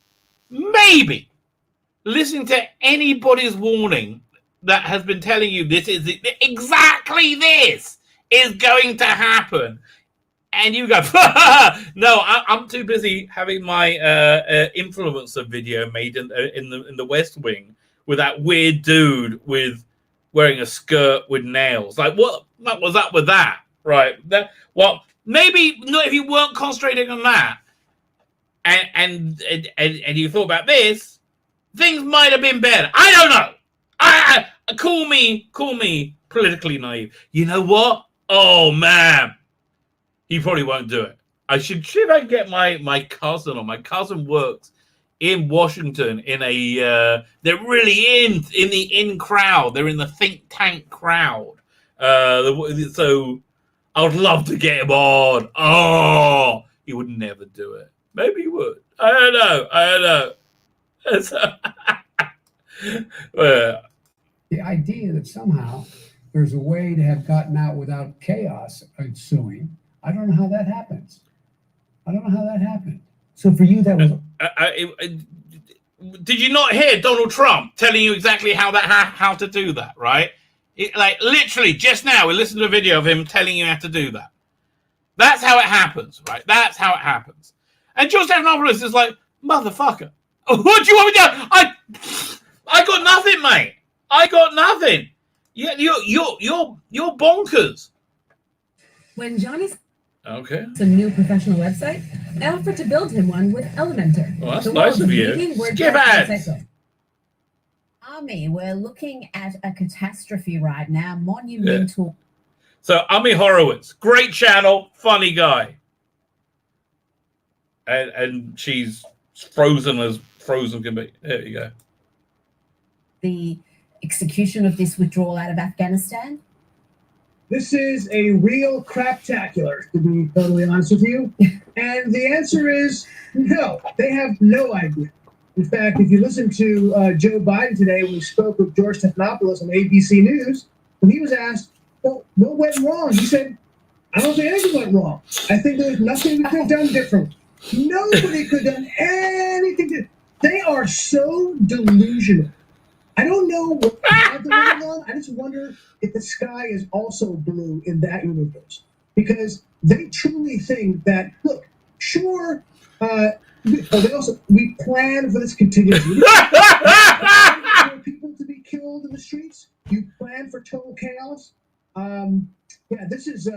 listening to anybody's warning that has been telling you this is exactly this is going to happen, and you go, no, I'm too busy having my influencer video made in the West Wing with that weird dude with wearing a skirt with nails. Like, what was up with that? Right? Maybe not if you weren't concentrating on that, and you thought about this, things might have been better. I don't know. I call me politically naive. You know what? Oh man, he probably won't do it. I should see if I can get my cousin on. My cousin works in Washington in a they're really in the crowd. They're in the think tank crowd. So I would love to get him on. Oh, he would never do it. Maybe he would. I don't know. The idea that somehow there's a way to have gotten out without chaos ensuing, I don't know how that happens. So for you, that was... did you not hear Donald Trump telling you exactly how to do that, right? Like literally just now, we listened to a video of him telling you how to do that. That's how it happens, right? That's how it happens. And George Stephanopoulos is like, motherfucker, what do you want me to do? I got nothing, mate. I got nothing. You're bonkers. When Johnny's okay, a new professional website, I offered to build him one with Elementor. Well, that's nice of you. Skip ads. Army, we're looking at a catastrophe right now, monumental. Yeah. So Ami Horowitz, great channel, funny guy, and she's frozen as frozen can be. There you go. The execution of this withdrawal out of Afghanistan. This is a real craptacular, to be totally honest with you. And the answer is no. They have no idea. In fact, if you listen to Joe Biden today when he spoke with George Stephanopoulos on ABC News, when he was asked, well, what went wrong? He said, I don't think anything went wrong. I think there was nothing we could have done different. Nobody could have done anything different. They are so delusional. I don't know what they're living on. I just wonder if the sky is also blue in that universe. Because they truly think that, look, sure, we plan for this contingency. For people to be killed in the streets. You plan for total chaos. Yeah, this is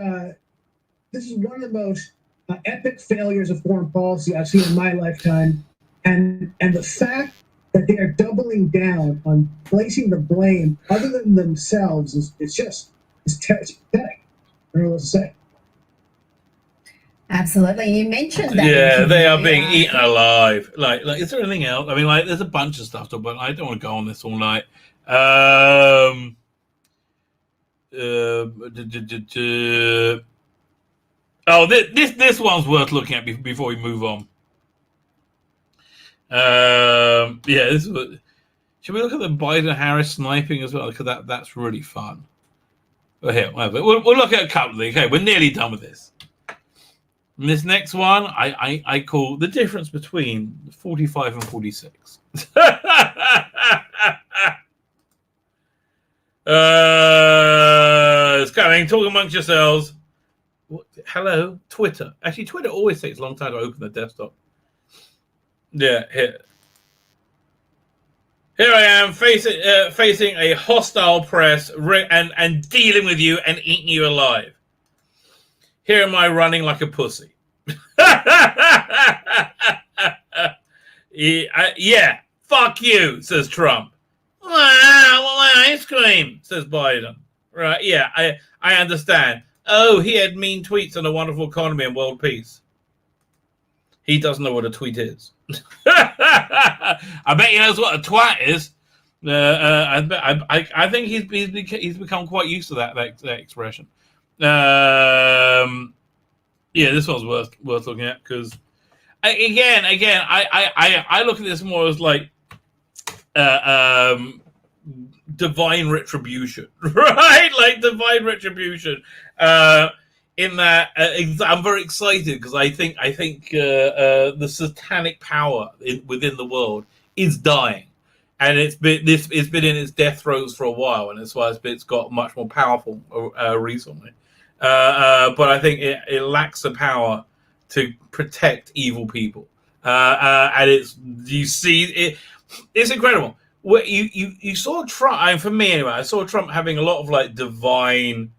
this is one of the most epic failures of foreign policy I've seen in my lifetime, and the fact that they are doubling down on placing the blame other than themselves is pathetic. I don't know what to say. Absolutely. You mentioned that. Yeah, they are being eaten alive. Like, is there anything else? I mean, like, there's a bunch of stuff to, but I don't want to go on this all night. Oh, this one's worth looking at before we move on. Yeah, this is. Should we look at the Biden-Harris sniping as well? Because that's really fun. But here, we'll look at a couple of things. Okay, we're nearly done with this. And this next one, I call the difference between 45 and 46. It's coming. Talk amongst yourselves. What? Hello, Twitter. Actually, Twitter always takes a long time to open the desktop. Yeah, here I am facing a hostile press and dealing with you and eating you alive. Here am I running like a pussy. Yeah, fuck you, says Trump. Wow, ice cream, says Biden. Right, yeah, I understand. Oh, he had mean tweets on a wonderful economy and world peace. He doesn't know what a tweet is. I bet he knows what a twat is. I think he's become quite used to that expression. Yeah, this one's worth looking at because again, I look at this more as like divine retribution, right? Like divine retribution. In that, I'm very excited because I think the satanic power within the world is dying, and it's been in its death throes for a while, and that's why it's got much more powerful recently. But I think it lacks the power to protect evil people, and it's incredible. What you saw Trump, and for me anyway, I saw Trump having a lot of like divine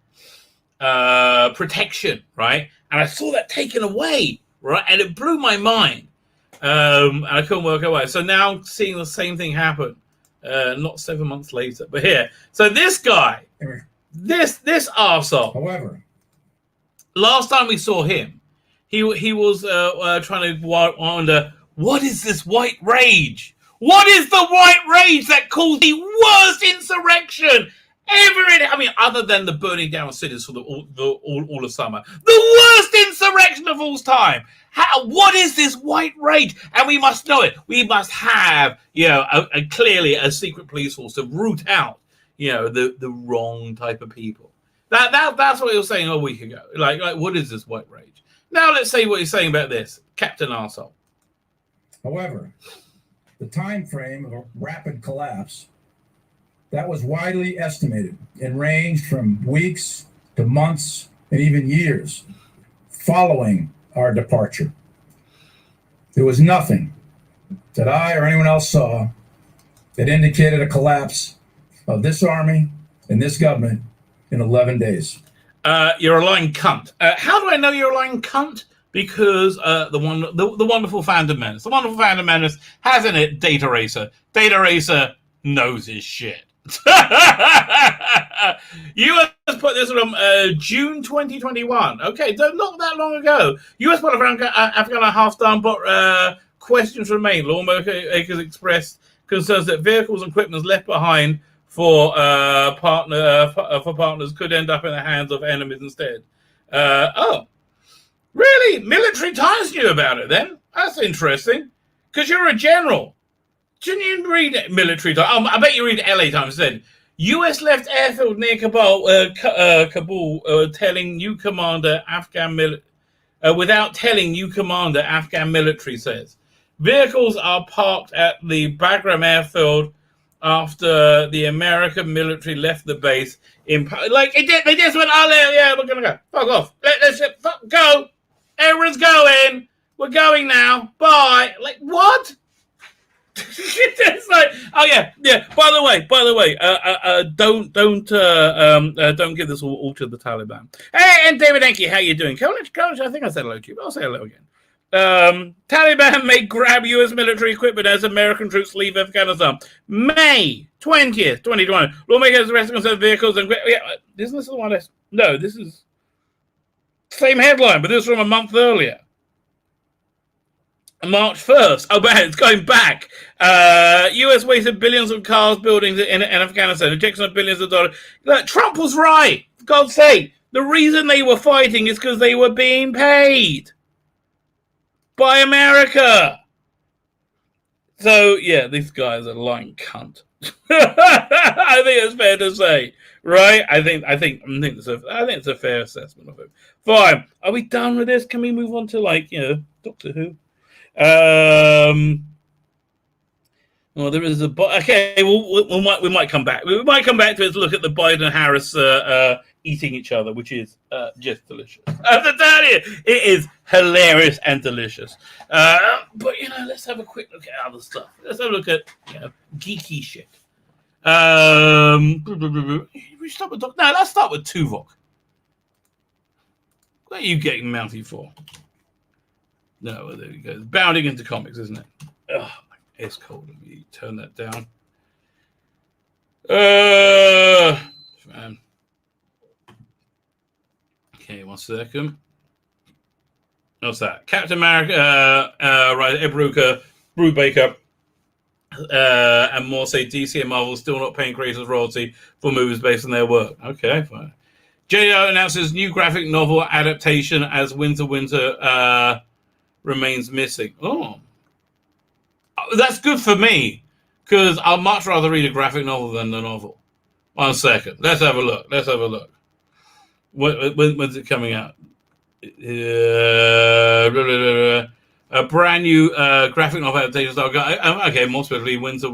protection, right? And I saw that taken away, right? And it blew my mind. And I couldn't work out why. So now seeing the same thing happen, not 7 months later, but here. So this guy, this arsehole. However, last time we saw him, he was trying to wonder, what is this white rage? What is the white rage that caused the worst insurrection ever other than the burning down of cities for all of summer, the worst insurrection of all time. What is this white rage? And we must know it. We must have, clearly a secret police force to root out, the wrong type of people. That's what he was saying a week ago. Like, what is this white rage? Now let's see what he's saying about this, Captain Arsehole. However, the time frame of a rapid collapse that was widely estimated and ranged from weeks to months and even years following our departure. There was nothing that I or anyone else saw that indicated a collapse of this army and this government in 11 days. You're a lying cunt. How do I know you're a lying cunt? Because the wonderful Phantom Menace. The wonderful Phantom Menace has in it Data Racer. Data Racer knows his shit. U.S. put this on June 2021. Okay, not that long ago. U.S. put Afghan half-done, but questions remain. Lawmakers expressed concerns that vehicles and equipment left behind for partners could end up in the hands of enemies instead. Oh, really? Military Times knew about it then? That's interesting. Because you're a general. Didn't you read Military Times? I bet you read LA Times then. U.S. left airfield near Kabul, telling new commander without telling new commander Afghan military says. Vehicles are parked at the Bagram airfield after the American military left the base. They just went, oh, yeah, we're going to go. Fuck off. Let's go. Everyone's going. We're going now. Bye. Like, what? It's like, Oh yeah. By the way, don't give this all to the Taliban. Hey, and David Enke, how you doing? I think I said hello to you, but I'll say hello again. Taliban may grab U.S. military equipment as American troops leave Afghanistan. May 20th, 2020. Lawmakers arresting themselves vehicles and isn't this the one? No, this is same headline, but this is from a month earlier. March 1st. Oh, man, it's going back. U.S. wasted billions of cars, buildings in Afghanistan. Injection of billions of dollars. Look, Trump was right. For God's sake. The reason they were fighting is because they were being paid by America. So, yeah, these guys are lying cunt. I think it's fair to say. Right? I think it's a fair assessment of it. Fine. Are we done with this? Can we move on to, Doctor Who? Well, there is okay. We might come back. We might come back to it to look at the Biden Harris eating each other, which is just delicious. I have to tell you, it is hilarious and delicious. But let's have a quick look at other stuff. Let's have a look at geeky shit. We start with let's start with Tuvok. What are you getting mouthy for? No, there we go. It's bounding into comics, isn't it? Oh, it's cold. Let me turn that down. Man. Okay, 1 second. What's that? Captain America, right? Ed Brubaker, and more say DC and Marvel still not paying creators royalty for movies based on their work. Okay, fine. JDO announces new graphic novel adaptation as Winter remains missing. Oh, that's good for me because I'd much rather read a graphic novel than the novel. 1 second. Let's have a look. When's it coming out? A brand new graphic novel adaptation. Okay, more specifically, Winter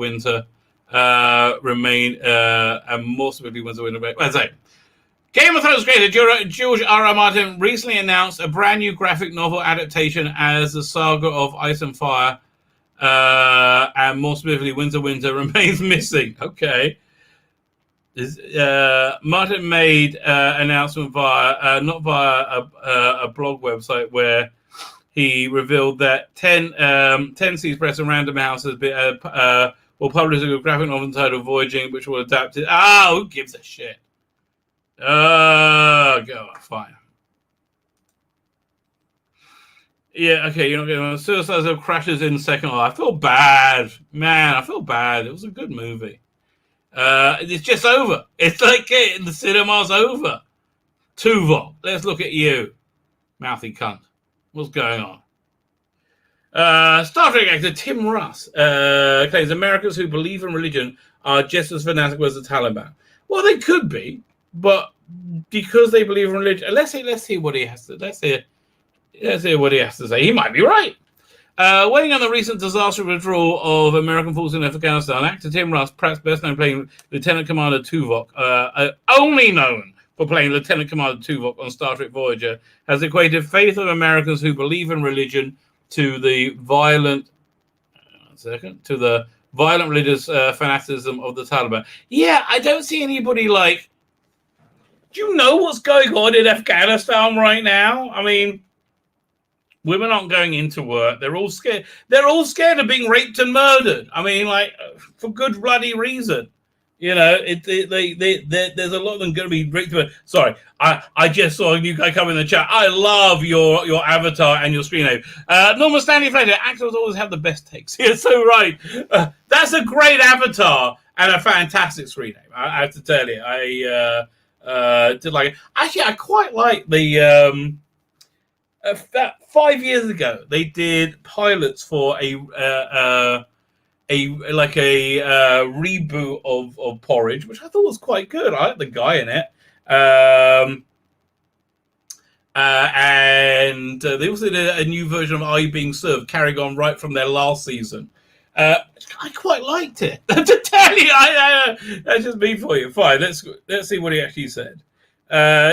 remain and more specifically Winter. Let's say. Game of Thrones creator George R.R. Martin recently announced a brand new graphic novel adaptation as the saga of Ice and Fire, and more specifically, Winter remains missing. Okay. Martin made announcement not via a blog website where he revealed that 10 Seas Press and Random House will publish a graphic novel entitled Voyaging, which will adapt it. Who gives a shit? Go on, fine. Yeah, okay, you're not getting Suicide Zone crashes in the second half. I feel bad. Man, I feel bad. It was a good movie. It's just over. It's like getting the cinema's over. Tuvok, let's look at you. Mouthy cunt. What's going on? Star Trek actor Tim Russ claims Americans who believe in religion are just as fanatical as the Taliban. Well, they could be, but because they believe in religion, let's see what he has to. Let's hear what he has to say. He might be right. Weighing on the recent disastrous withdrawal of American forces in Afghanistan, actor Tim Russ, perhaps best known playing Lieutenant Commander Tuvok, only known for playing Lieutenant Commander Tuvok on Star Trek Voyager, has equated faith of Americans who believe in religion to the violent religious fanaticism of the Taliban. Yeah, I don't see anybody like. Do you know what's going on in Afghanistan right now? I mean, women aren't going into work. They're all scared. They're all scared of being raped and murdered. I mean, like, for good bloody reason. You know, there's a lot of them going to be raped. Sorry, I just saw a new guy come in the chat. I love your avatar and your screen name. Norman Stanley Fletcher, actors always have the best takes. You're so right. That's a great avatar and a fantastic screen name. I have to tell you. I did like it. Actually, I quite like the... that 5 years ago, they did pilots for a reboot of Porridge, which I thought was quite good. I like the guy in it, and they also did a new version of Are You Being Served, carrying on right from their last season. I quite liked it. To tell you, that's just me for you. Fine, let's see what he actually said.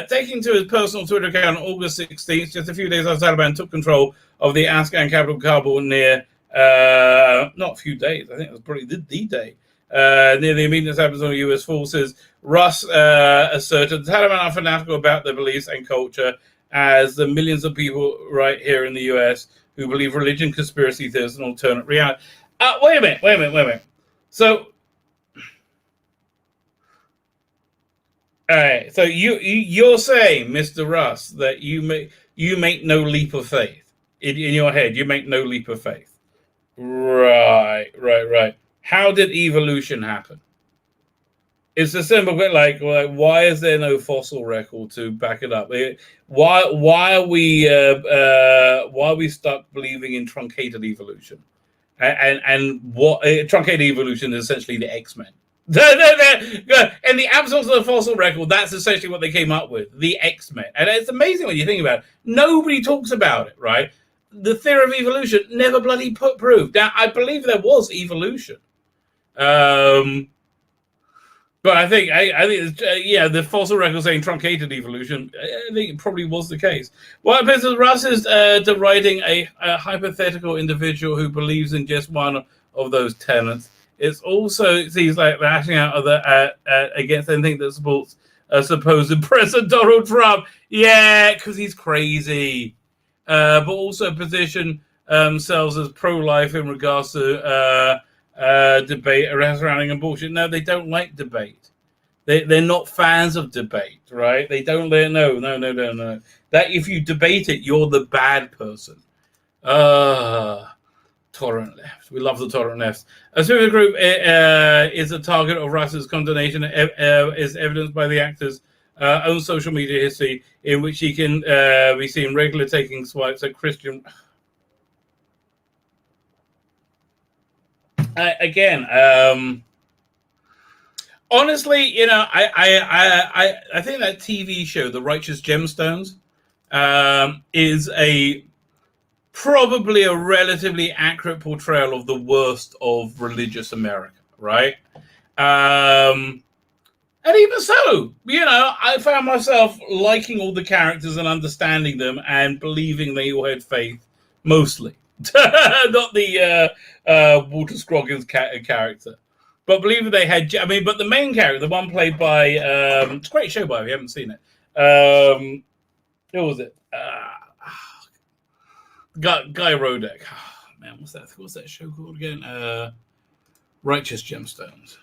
Taking to his personal Twitter account on August 16th, just a few days after Taliban took control of the Afghan capital Kabul near, not a few days, I think it was probably the day, near the immediate establishment of U.S. forces. Russ asserted the Taliban are fanatical about their beliefs and culture, as the millions of people right here in the U.S. who believe religion, conspiracy theories, and alternate reality. Wait a minute. So, all right. So you're saying, Mr. Russ, that you make no leap of faith in your head. You make no leap of faith. Right. How did evolution happen? It's a simple bit like why is there no fossil record to back it up? Why are we stuck believing in truncated evolution? And what truncated evolution is essentially the X-Men. In the absence of the fossil record, that's essentially what they came up with, the X-Men. And it's amazing when you think about it. Nobody talks about it, right? The theory of evolution never bloody proved. Now, I believe there was evolution. But I think the fossil record saying truncated evolution, I think it probably was the case. What happens is Russ is deriding a hypothetical individual who believes in just one of those tenets. It's also seems like lashing out against anything that supports supposed President Donald Trump. Yeah, because he's crazy. But also position themselves as pro-life in regards to debate surrounding abortion. No, they don't like debate. They're not fans of debate, right? They don't let no. That if you debate it, you're the bad person. Tolerant left. We love the tolerant left. A super group is a target of Russ's condemnation, is evidenced by the actor's own social media history, in which he can be seen regularly taking swipes at Christian. Honestly, I think that TV show, The Righteous Gemstones, is probably a relatively accurate portrayal of the worst of religious America, right? And even so, I found myself liking all the characters and understanding them and believing they all had faith, mostly. Not the Walter Scroggins character, but believing they had. But the main character, the one played by, it's a great show by the way, if you haven't seen it. Who was it? Guy Rodek. Oh, man, what's that show called again? Righteous Gemstones.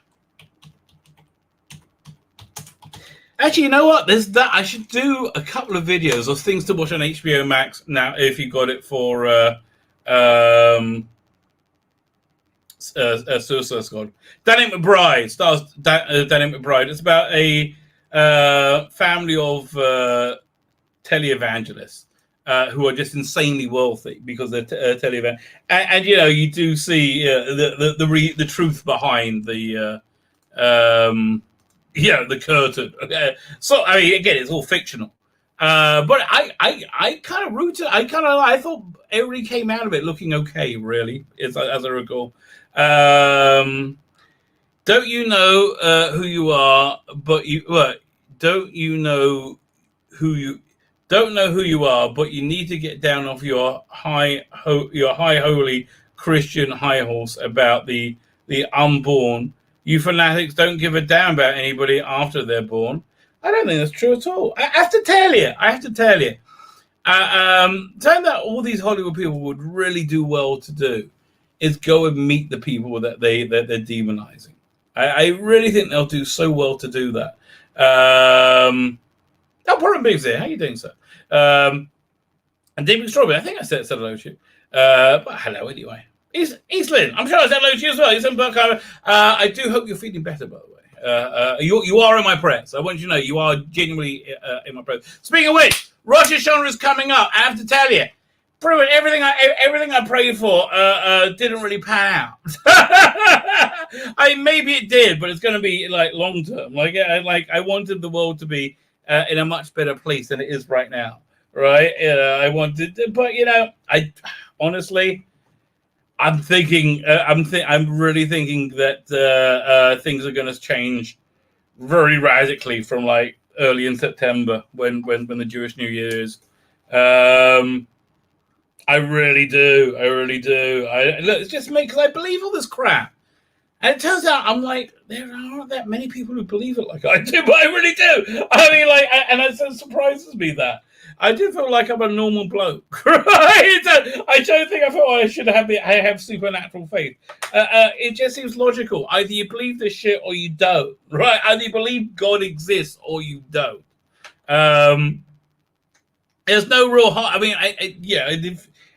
Actually, you know what? There's that. I should do a couple of videos of things to watch on HBO Max now. If you got it for Suicide Squad. Danny McBride stars Danny McBride. It's about a family of televangelists who are just insanely wealthy because they're televangelists. And you do see the truth behind the curtain. So again, it's all fictional. But I kind of rooted. I thought everybody came out of it looking okay. Really, as I recall. Don't you know who you are? But you don't you know who you don't know who you are? But you need to get down off your high holy Christian high horse about the unborn. You fanatics don't give a damn about anybody after they're born. I don't think that's true at all. I have to tell you. Something that all these Hollywood people would really do well to do is go and meet the people that they're demonizing. I really think they'll do so well to do that. Warren Biggs here. How you doing, sir? And David Strawberry. I think I said hello to you. But hello anyway. Eastlyn, I'm sure I said hello to you as well. I do hope you're feeling better, by the way. You are in my prayers. I want you to know you are genuinely in my prayers. Speaking of which, Rosh Hashanah is coming up. I have to tell you, pretty much everything I prayed for didn't really pan out. Maybe it did, but it's going to be like long term. I wanted the world to be in a much better place than it is right now. Right? I wanted, but I honestly. I'm thinking. I'm really thinking that things are going to change very radically from like early in September when the Jewish New Year is. I really do. Look, it's just me because I believe all this crap. And it turns out I'm like, there aren't that many people who believe it like I do, but I really do. I mean, like, and it surprises me that. I do feel like I'm a normal bloke, right? I don't think I feel I should have supernatural faith. It just seems logical. Either you believe this shit or you don't, right? Either you believe God exists or you don't. There's no real hard. I mean,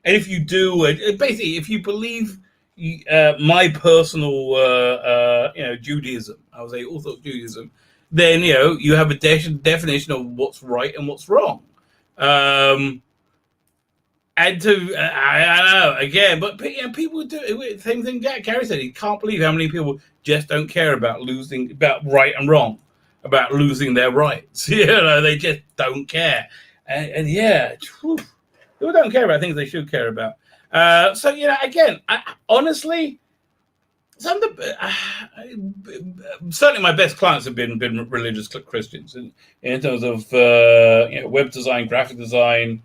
if you do, basically, if you believe my personal, Judaism, I would say Orthodox Judaism, then you have a definition of what's right and what's wrong. And I don't know again, but people do it. Same thing. Gary said he can't believe how many people just don't care about right and wrong, about losing their rights. They just don't care. And people don't care about things they should care about. So again, honestly, some of the certainly my best clients have been religious Christians in terms of web design, graphic design.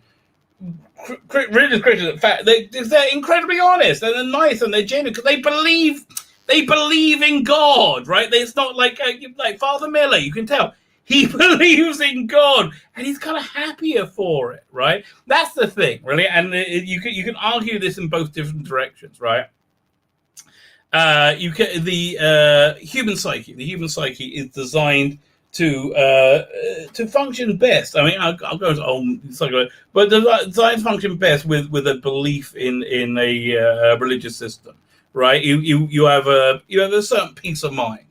Religious Christians, in fact, they're incredibly honest and they're nice and they're genuine because they believe in God, right? It's not like Father Miller. You can tell he believes in God and he's kind of happier for it, right? That's the thing, really. And you can argue this in both different directions, right? The human psyche. The human psyche is designed to function best. I mean, I'll go to but designed to function best with a belief in a religious system, right? You have a certain peace of mind.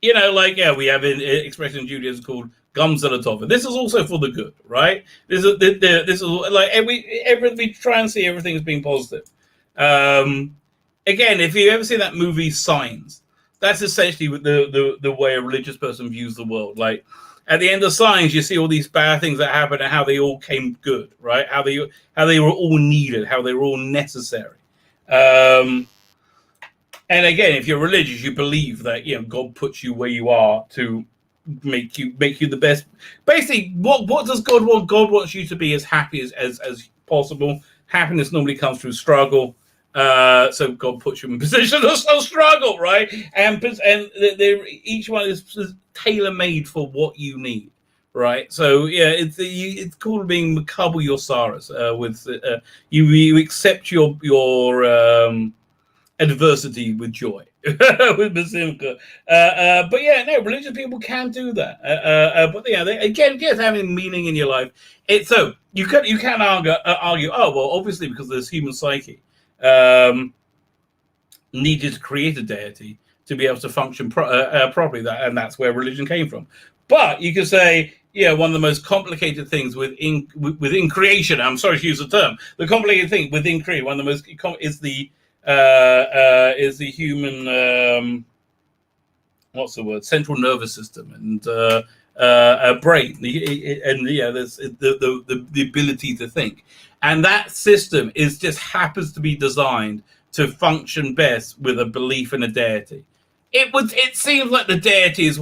We have an expression in Judaism called "gam zelatova." This is also for the good, right? This is like we try and see everything as being positive. Again, if you ever see that movie Signs, that's essentially the way a religious person views the world. Like at the end of Signs, you see all these bad things that happen and how they all came good, right? How they were all needed, how they were all necessary. And again, if you're religious, you believe that God puts you where you are to make you the best. Basically, what does God want? God wants you to be as happy as possible. Happiness normally comes through struggle. So God puts you in a position of struggle, right? And each one is tailor-made for what you need, right? So it's called being makabel your saras. You accept your adversity with joy, with basimka. But religious people can do that. But they again having meaning in your life. So you can argue. Oh well, obviously because there's human psyche. Needed to create a deity to be able to function properly, and that's where religion came from. But you could say, one of the most complicated things within creation. I'm sorry to use the term. The complicated thing within creation, one of the most is the human central nervous system and brain, there's the ability to think. And that system happens to be designed to function best with a belief in a deity. It seems like the deity is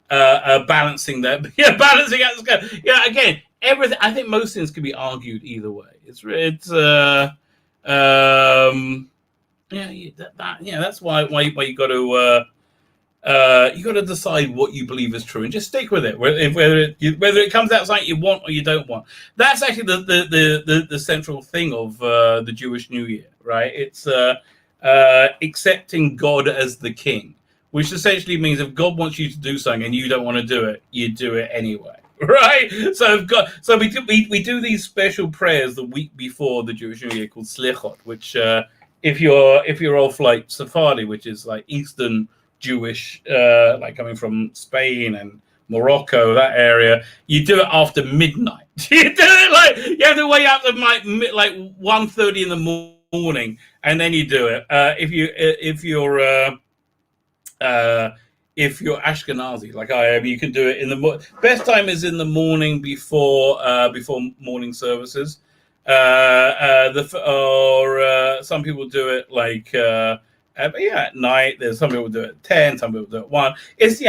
balancing that. Balancing out the scale. Again, everything. I think most things can be argued either way. That's why you got to. You got to decide what you believe is true and just stick with it. Whether it comes out something you want or you don't want. That's actually the central thing of the Jewish New Year, right? It's accepting God as the king, which essentially means if God wants you to do something and you don't want to do it, you do it anyway, right? So we do these special prayers the week before the Jewish New Year called Slichot, which if you're off like Sephardi, which is like Eastern Jewish, like coming from Spain and Morocco, that area, you do it after midnight. You do it you have to wait up to like 1:30 in the morning, and then you do it. If you're Ashkenazi like I am, you can do it in the best time is in the morning before morning services. Some people do it at night. There's some people do it at 10, some people do it at 1. It's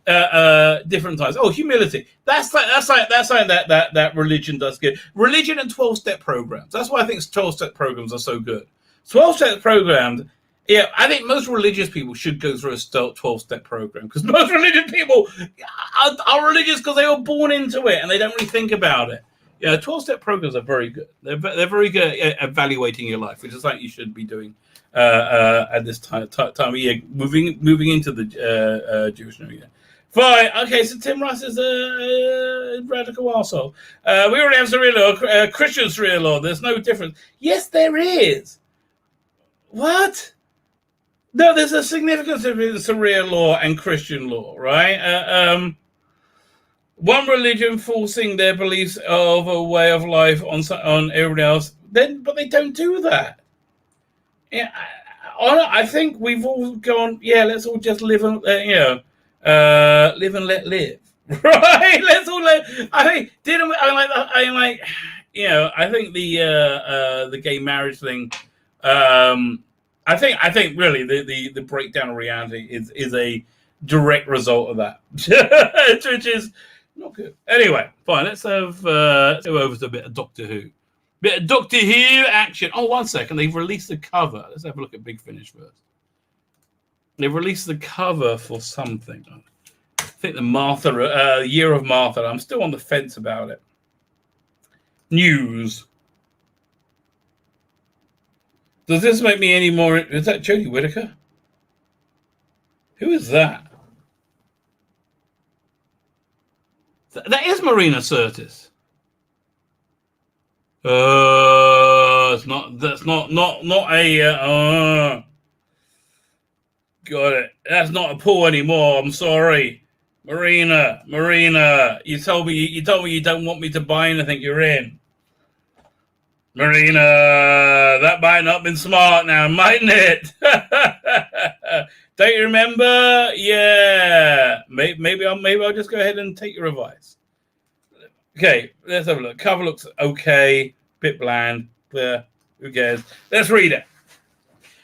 different times. Oh, humility. That's like that religion does good. Religion and 12-step programs. That's why I think 12-step programs are so good. 12-step programs. Yeah, I think most religious people should go through a 12-step program because most religious people are religious because they were born into it and they don't really think about it. Yeah, 12-step programs are very good. They're very good at evaluating your life, which is like you should be doing at this time of year, moving into the Jewish New Year. Fine. Okay, so Tim Russ is a radical arsehole. We already have Sharia law, Christian Sharia law. There's no difference. Yes, there is. What? No, there's a significance between Sharia law and Christian law, right? One religion forcing their beliefs of a way of life on everybody else, but they don't do that. Yeah, I think we've all gone. Yeah, let's all just live and live and let live, right? Let's all live. I think I think the gay marriage thing. I think really the breakdown of reality is a direct result of that, which is not good. Anyway, fine. Let's go over to a bit of Doctor Who. Bit of Doctor Who action. Oh, 1 second. They've released the cover. Let's have a look at Big Finish first. They've released the cover for something. I think the Martha, Year of Martha. I'm still on the fence about it. News. Does this make me any more? Is that Jodie Whittaker? Who is that? That is Marina Sirtis. It's not. That's not a. Got it. That's not a pull anymore. I'm sorry, Marina. You told me you don't want me to buy anything. You're in. Marina, that might not have been smart now, mightn't it? Don't you remember? Yeah. Maybe I'll just go ahead and take your advice. Okay, let's have a look. Cover looks okay. Bit bland. Who cares? Let's read it.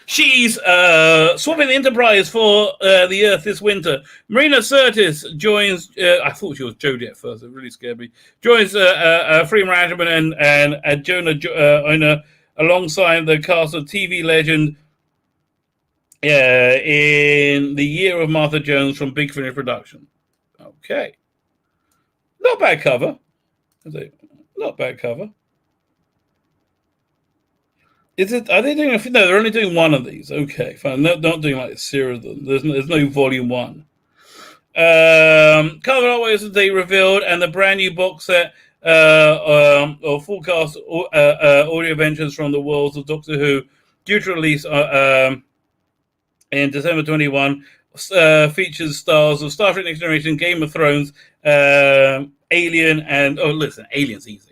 She's swapping the Enterprise for the Earth this winter. Marina Sirtis joins. I thought she was Jodie at first. It really scared me. Joins Freeman Adderman and Jonah Ona alongside the cast of TV legend in the Year of Martha Jones from Big Finish Production. Okay, not bad cover. Not bad cover. Is it? Are they doing a? No, they're only doing one of these. Okay, fine. Not doing like a series of them. There's no volume one. Cover artwork is they revealed, and the brand new box set or full-cast audio adventures from the worlds of Doctor Who, due to release in December 21, features stars of Star Trek: Next Generation, Game of Thrones, Alien, and listen, Alien's easy.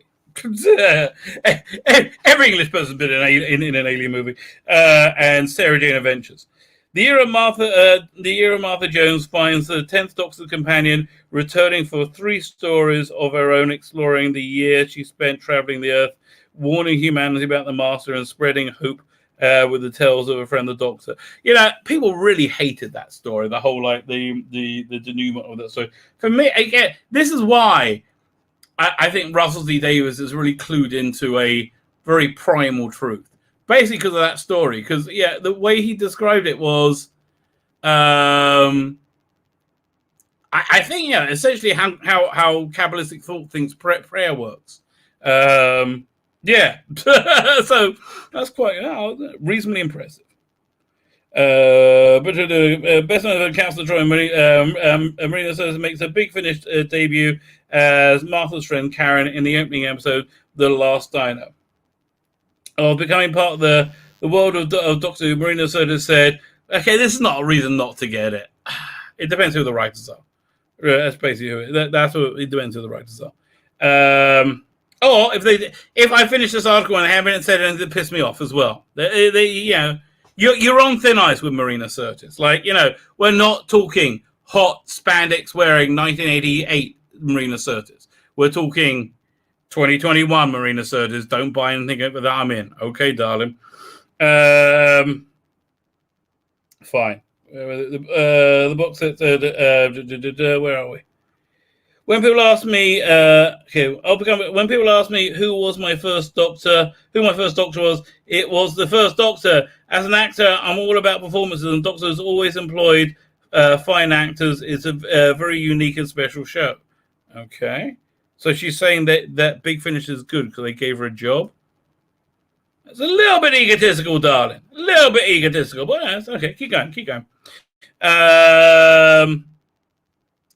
Every English person's been in an Alien movie, and Sarah Jane Adventures. The Year of Martha Jones finds the 10th Doctor's companion returning for 3 stories of her own, exploring the year she spent traveling the Earth, warning humanity about the Master and spreading hope with the tales of a friend, the Doctor. You know, people really hated that story. The whole the denouement of that story. For me, again, this is why I think Russell T Davies is really clued into a very primal truth, basically because of that story. Because the way he described it was, I think essentially how Kabbalistic thought thinks prayer works. So that's quite reasonably impressive. But the best known of Councillor Troy Marina says makes a Big Finish debut as Martha's friend Karen in the opening episode, The Last Dino. Becoming part of the world of Doctor Who, Marina Sirtis said, "Okay, this is not a reason not to get it. It depends who the writers are. That's basically that's what it depends who the writers are. Or if I finish this article and I haven't said anything that pissed me off as well, You're on thin ice with Marina Sirtis. We're not talking hot spandex wearing 1988 Marina Sirtis. We're talking 2021 Marina Sirtis. Don't buy anything over that I'm in. Okay, darling. Fine. The box set. Where are we? When people ask me, when people ask me who my first doctor was, it was the first Doctor. As an actor, I'm all about performances, and Doctor's always employed fine actors. It's a very unique and special show. Okay, so she's saying that Big Finish is good because they gave her a job. It's a little bit egotistical, darling. A little bit egotistical, but that's okay. Keep going.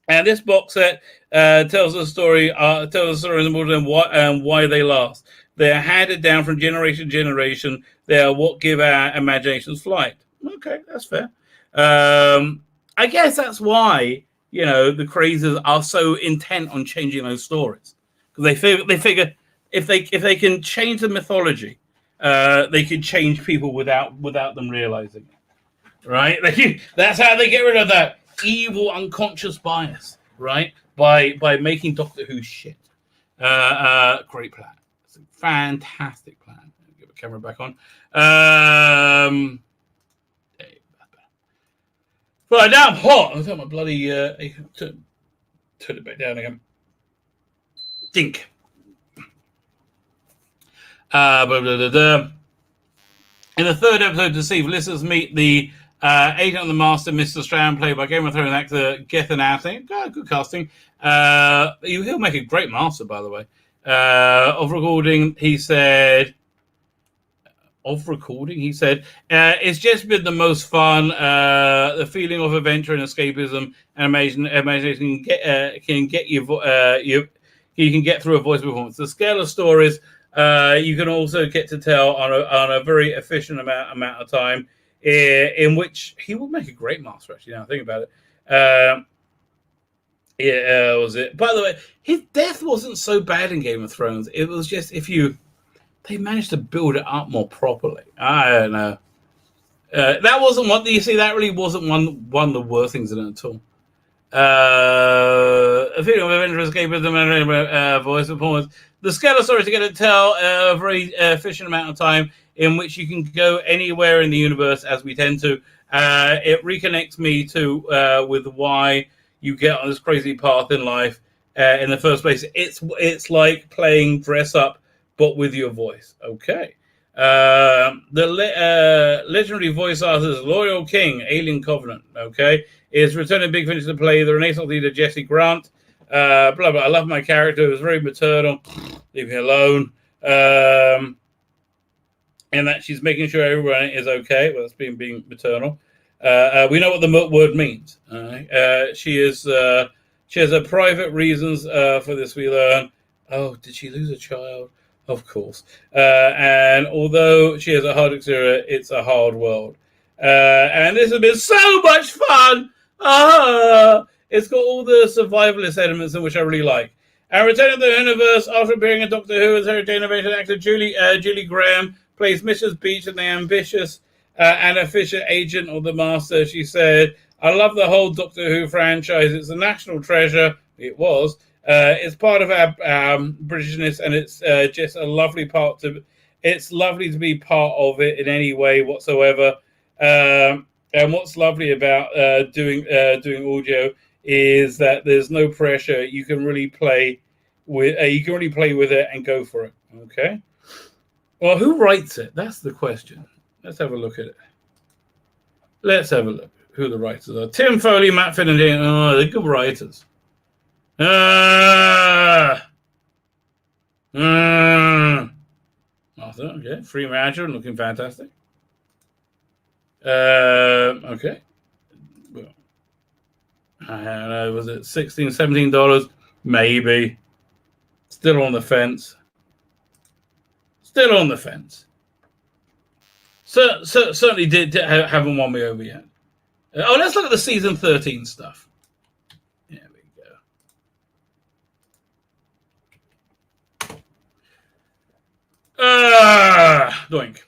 And this box set tells a story in the modern and why they last. They are handed down from generation to generation. They are what give our imaginations flight. Okay, that's fair. I guess that's why the crazes are so intent on changing those stories, because they figure if they can change the mythology, they can change people without them realizing it. Right? That's how they get rid of that evil unconscious bias, right? By making Doctor Who shit. Great plan. It's a fantastic plan. Get the camera back on. Right, now I'm hot. I thought my bloody turn it back down again. Dink. In the third episode, Deceive, listeners meet the agent of the Master, Mr. Strand, played by Game of Thrones actor Gethin Atting. Good casting. He'll make a great Master, by the way. Of recording, he said, it's just been the most fun. The feeling of adventure and escapism and imagination can get you can get through a voice performance. The scale of stories you can also get to tell on a very efficient amount of time, in which he will make a great Master, actually, now I think about it. Was it? By the way, his death wasn't so bad in Game of Thrones. It was just they managed to build it up more properly. I don't know. That wasn't one. You see, that really wasn't one of the worst things in it at all. A feeling of adventure, escapism, and voice performance. The scale of stories to get to tell a very efficient amount of time, in which you can go anywhere in the universe, as we tend to. It reconnects me with why you get on this crazy path in life in the first place. It's like playing dress up, but with your voice. Okay. The legendary voice artist Loyal King, Alien Covenant, okay, is returning Big Finish to play the Renaissance leader Jesse Grant. Blah, blah. I love my character. It was very maternal. Leave me alone. And that she's making sure everyone is okay. Well, that's being maternal. We know what the word means. She has her private reasons for this, we learn. Oh, did she lose a child? Of course. And although she has a hard exterior, it's a hard world. And this has been so much fun. It's got all the survivalist elements in which I really like. And returning to the universe after appearing in Doctor Who as heritage innovator actor Julie Graham plays Mrs. Beach in the ambitious Anna Fisher agent of the Master. She said, I love the whole Doctor Who franchise. It's a national treasure. It was. It's part of our Britishness, and it's just a lovely part it's lovely to be part of it in any way whatsoever. And what's lovely about doing audio is that there's no pressure. You can really play with it and go for it. Okay. Well, who writes it? That's the question. Let's have a look at it. Let's have a look who the writers are. Tim Foley, Matt Finn, and Dan. Oh, they're good writers. Arthur, okay. Free Manager, looking fantastic. Okay. Well, I don't know, was it $16, $17? Maybe. Still on the fence. Certainly haven't won me over yet. Let's look at the season 13 stuff. There we go. Doink.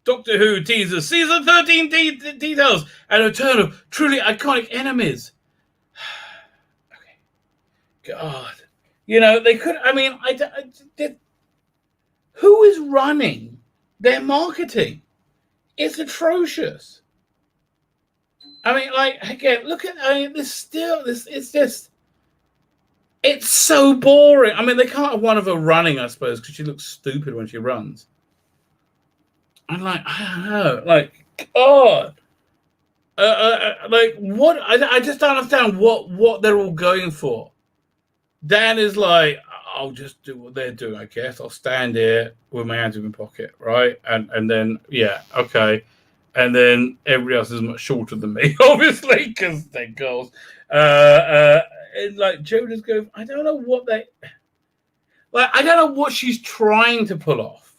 Doctor Who teasers season 13 details and a return of truly iconic enemies. Okay. God. They could. I mean, I did. Who is running their marketing? It's atrocious. I mean, like, again, look at, I mean, it's so boring. I mean, they can't have one of her running, I suppose, because she looks stupid when she runs. I'm like, I don't know, like, God. Like, what? I just don't understand what they're all going for. Dan is like, I'll just do what they're doing, I guess. I'll stand here with my hands in my pocket, right? And then, yeah, okay. And then everybody else is much shorter than me, obviously, because they're girls. And like Joe just goes, I don't know what they, like, I don't know what she's trying to pull off.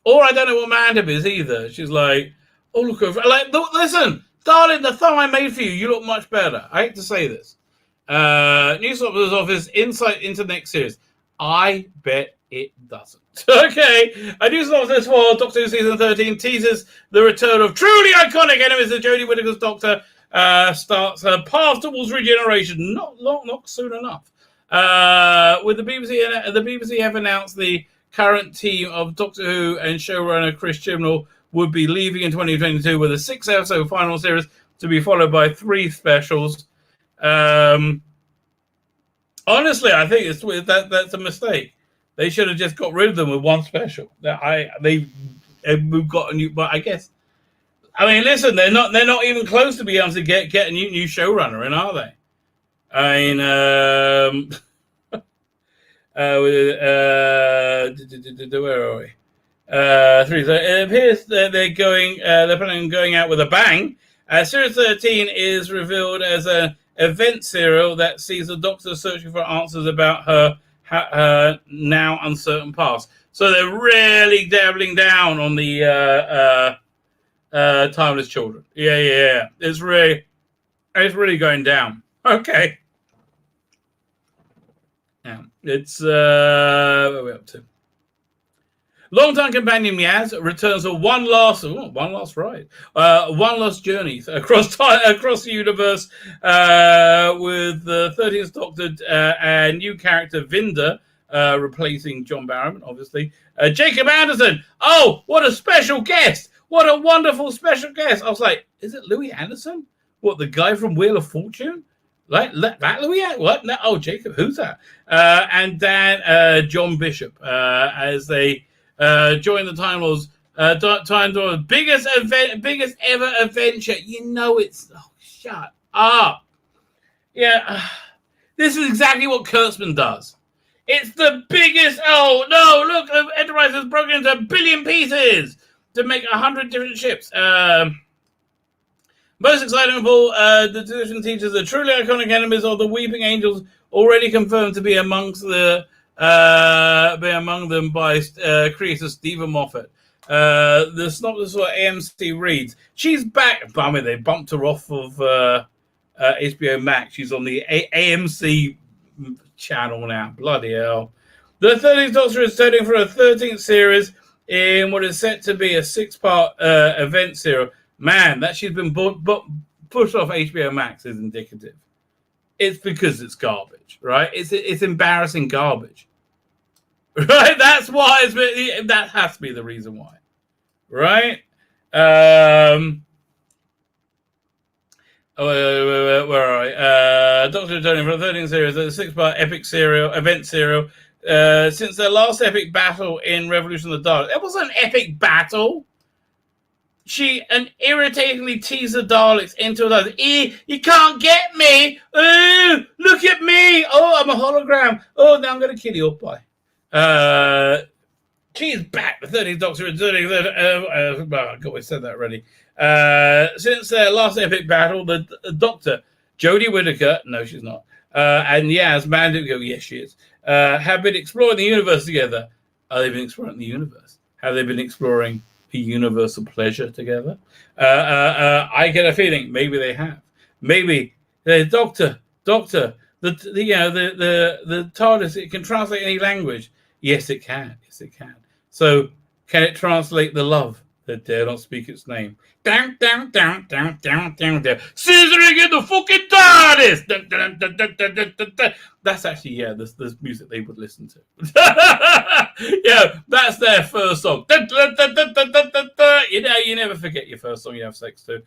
Or I don't know what Mandip is either. She's like, oh, look over, like, listen, darling, the thumb I made for you, you look much better. I hate to say this. News office insight into next series. I bet it doesn't. Okay, a news office for Doctor Who season 13 teases the return of truly iconic enemies of Jodie Whittaker's Doctor. Starts her path towards regeneration. Not soon enough. With the BBC have announced the current team of Doctor Who and showrunner Chris Chibnall would be leaving in 2022 with a 6-episode final series to be followed by 3 specials. Honestly, I think that's a mistake. They should have just got rid of them with 1 special. We've got a new, but I guess. I mean, listen, they're not even close to being able to get a new showrunner in, are they? I mean, where are we? 3. So it appears that they're planning on going out with a bang. Series 13 is revealed as an event serial that sees the Doctor searching for answers about her now uncertain past. So they're really dabbling down on the timeless children. Yeah. It's really going down. Okay. Yeah. It's what are we up to? Longtime companion Miaz returns for one last ride, one last journey across the universe with the 13th Doctor and new character Vinda replacing John Barrowman, obviously. Jacob Anderson. Oh, what a special guest! What a wonderful special guest! I was like, is it Louis Anderson? What, the guy from Wheel of Fortune? Like that Louis? What? No, oh, Jacob. Who's that? And Dan John Bishop as they. Join the Time Lords, Time Lords' biggest ever adventure. You know it's. Oh, shut up. Yeah, this is exactly what Kurtzman does. It's the biggest. Oh no! Look, Enterprise has broken into 1 billion pieces to make 100 different ships. Most exciting of all, the division teaches the truly iconic enemies of the Weeping Angels already confirmed to be among them by creator Stephen Moffat. The synopsis for AMC reads, she's back. I mean, they bumped her off of HBO Max. She's on the AMC channel now. Bloody hell. The 13th Doctor is setting for a 13th series in what is set to be a 6-part event series. Man, that she's been pushed off HBO Max is indicative. It's because it's garbage, right? It's embarrassing garbage. Right, that's why that has to be the reason why, right? Where are I? Doctor returning for the 13th series, a 6-part epic event serial. Since their last epic battle in Revolution of the Daleks, it wasn't an epic battle. She irritatingly teased the Daleks into another. You can't get me. Ooh, look at me. Oh, I'm a hologram. Oh, now I'm going to kill you. Bye. She's back. The 13th Doctor returning. I got said that already. Since their last epic battle, the Doctor, Jodie Whittaker, no, she's not, and Yaz Mandip, yes, she is, have been exploring the universe together. Have they been exploring the universe? Have they been exploring a universal pleasure together? I get a feeling maybe they have. Maybe the Doctor, the TARDIS, it can translate any language. Yes, it can. So, can it translate the love that dare not speak its name? Down, down, down, down, down, down, down. Scissoring in the fucking TARDIS! Dun, dun, dun, dun, dun, dun, dun, dun. That's actually, the music they would listen to. Yeah, that's their first song. Dun, dun, dun, dun, dun, dun, dun, dun. you never forget your first song you have sex to.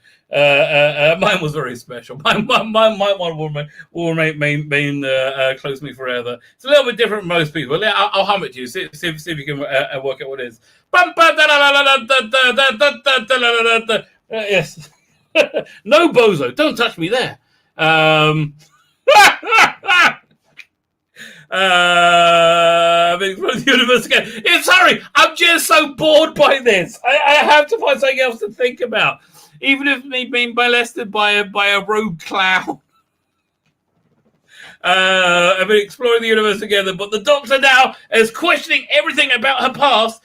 Mine was very special. My one will remain close to me forever. It's a little bit different from most people. I'll hum it to you. See if you can work out what it is. Yes. No, bozo, don't touch me there. The universe again. Sorry, I'm just so bored by this. I have to find something else to think about, even if me being molested by a rogue clown. I've been exploring the universe together, but the Doctor now is questioning everything about her past.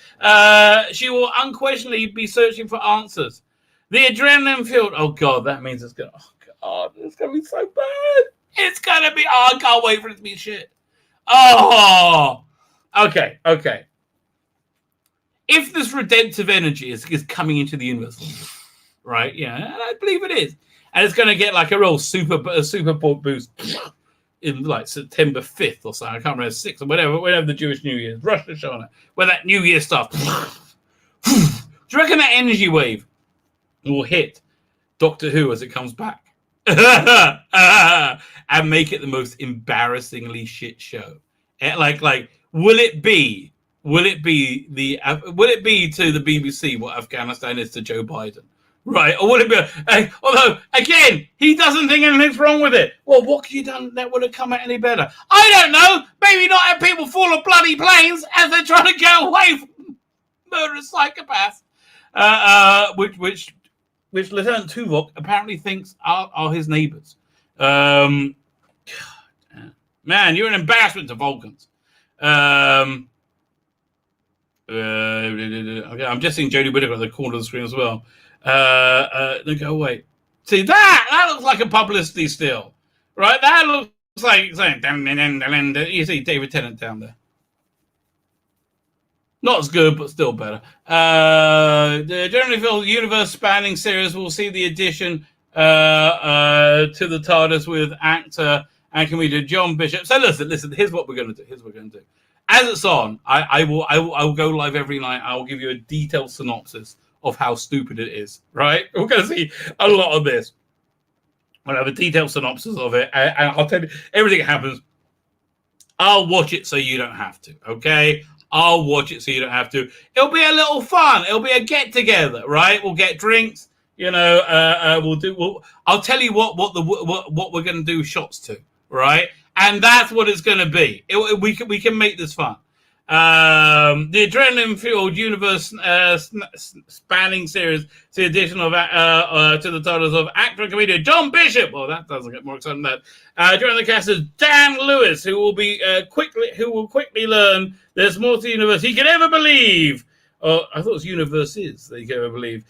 She will unquestionably be searching for answers. The adrenaline field. Oh God, that means it's gonna. Oh God, it's gonna be so bad. It's gonna be. Oh, I can't wait for it to be shit. Oh, okay. If this redemptive energy is coming into the universe, right? Yeah, I believe it is, and it's going to get like a real super boost in like September 5th or so. I can't remember 6th or whatever the Jewish New Year is, Rosh Hashanah, where that New Year stuff. Do you reckon that energy wave will hit Doctor Who as it comes back? And make it the most embarrassingly shit show. Like, will it be to the BBC what Afghanistan is to Joe Biden, right? Or will it be? Although again, he doesn't think anything's wrong with it. Well, what could you done that would have come out any better? I don't know. Maybe not have people fall off bloody planes as they're trying to get away from murderous psychopaths, which Lieutenant Tuvok apparently thinks are his neighbors. Man, you're an embarrassment to Vulcans. Okay, I'm just seeing Jodie Whittaker at the corner of the screen as well. No, go away. See, that looks like a publicity still, right? That looks like saying, you see David Tennant down there. Not as good, but still better. The generally feel universe-spanning series will see the addition to the TARDIS with actor and comedian John Bishop. So listen. Here's what we're going to do. As it's on, I will go live every night. I will give you a detailed synopsis of how stupid it is. Right? We're going to see a lot of this. I'll have a detailed synopsis of it, and I'll tell you everything that happens. I'll watch it so you don't have to. Okay. I'll watch it so you don't have to. It'll be a little fun. It'll be a get together, right? We'll get drinks. You know, I'll tell you what we're going to do shots to, right? And that's what it's going to be. We can make this fun. The adrenaline-fueled universe spanning series, the addition of to the titles of actor and comedian John Bishop. Well, that doesn't get more exciting than that. Joining the cast is Dan Lewis, who will quickly learn there's more to the universe he can ever believe. I thought it was universes that you can ever believe.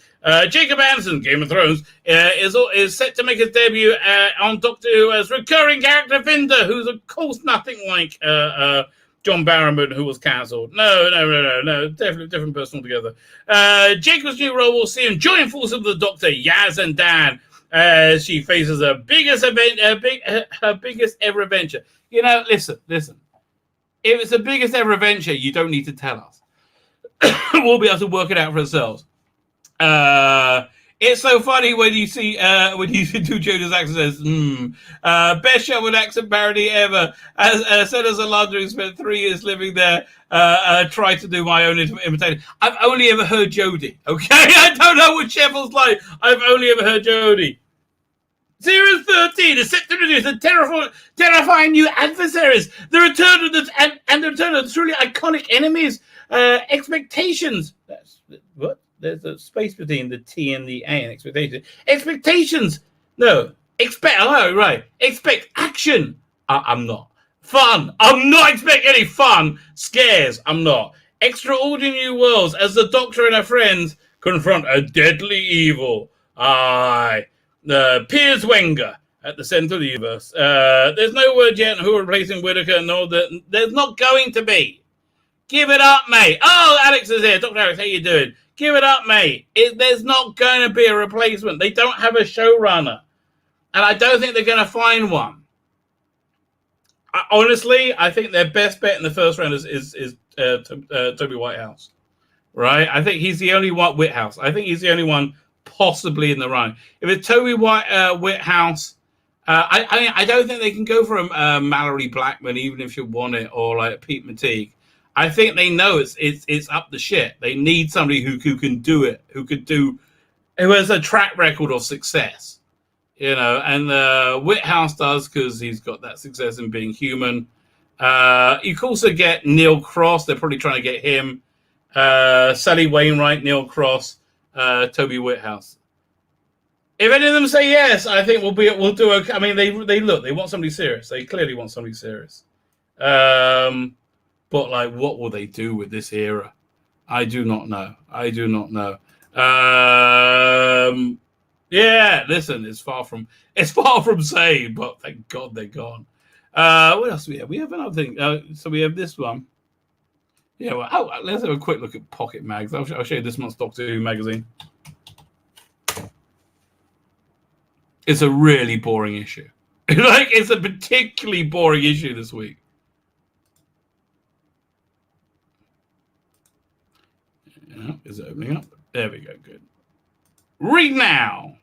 Jacob Anderson, Game of Thrones, is set to make his debut on Doctor Who as recurring character Vinder, who's of course nothing like John Barrowman, who was cancelled. No, definitely different person altogether. Jacob's new role will see him join forces with the Doctor, Yaz and Dan, as she faces her biggest ever adventure. You know, listen. If it's the biggest ever adventure, you don't need to tell us. We'll be able to work it out for ourselves. It's so funny when you see do Jonas accent says, best show with accent parody ever. As said as a London who spent 3 years living there, tried to do my own imitation. I've only ever heard Jodie, okay? I don't know what Sheffield's like. I've only ever heard Jodie. Series 13 is set to introduce the terrifying new adversaries. The return of the truly iconic enemies. Expectations. That's what? There's a space between the T and the A and expectations. Expectations. No. Expect. Oh, right. Expect action. I'm not. Fun. I'm not expecting any fun. Scares. I'm not. Extraordinary worlds as the Doctor and her friends confront a deadly evil. Aye. Piers Wenger at the center of the universe. There's no word yet on who replacing Whittaker. No, there's not going to be. Give it up, mate. Oh, Alex is here. Dr. Alex, how you doing? Give it up, mate. There's not going to be a replacement. They don't have a showrunner. And I don't think they're going to find one. Honestly, I think their best bet in the first round is Toby Whitehouse. right? I think he's the only one. Whithouse. I think he's the only one possibly in the run. If it's Toby Whithouse, I don't think they can go for a Mallory Blackman, even if you want it, or like Pete Mateague. I think they know it's up the shit. They need somebody who can do it, who has a track record of success, and Whithouse does because he's got that success in being human. You can also get Neil Cross. They're probably trying to get him. Sally Wainwright, Neil Cross, Toby Whithouse. If any of them say yes, I think we'll do okay. I mean, they want somebody serious. They clearly want somebody serious. But like, what will they do with this era? I do not know. Yeah, listen, it's far from saying, but thank God they're gone. What else do we have? We have another thing. So we have this one. Yeah, well, let's have a quick look at Pocket Mags. I'll show you this month's Doctor Who magazine. It's a really boring issue. It's a particularly boring issue this week. Is it opening up? There we go. Good. Read now.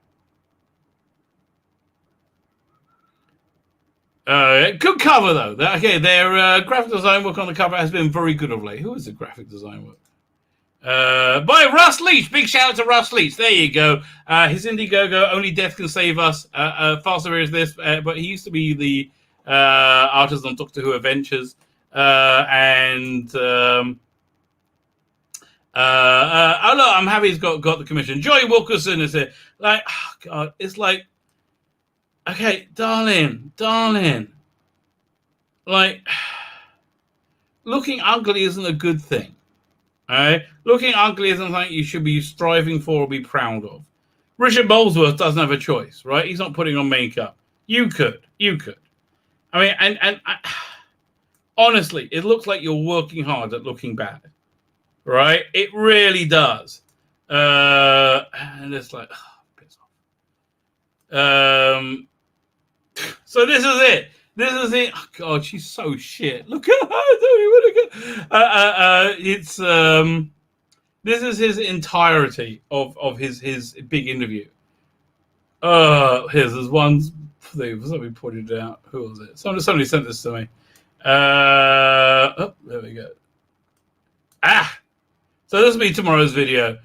Good cover though. Okay, their graphic design work on the cover has been very good of late. Who is the graphic design work? By Russ Leach. Big shout out to Russ Leach. There you go. His Indiegogo, Only Death Can Save Us. Faster is this, but he used to be the artist on Doctor Who Adventures. Oh look, I'm happy he's got the commission. Joy Wilkerson is here. Like, oh God, it's like, okay, darling. Like, looking ugly isn't a good thing. All right, looking ugly isn't something you should be striving for or be proud of. Richard Molesworth doesn't have a choice, right? He's not putting on makeup. You could. I mean, and honestly, it looks like you're working hard at looking bad. Right? It really does. And it's like, piss off. So this is it. Oh, God, she's so shit. Look at her. This is his entirety of his big interview. There's one thing. Somebody pointed it out. Who was it? Somebody sent this to me. There we go. So this will be tomorrow's video.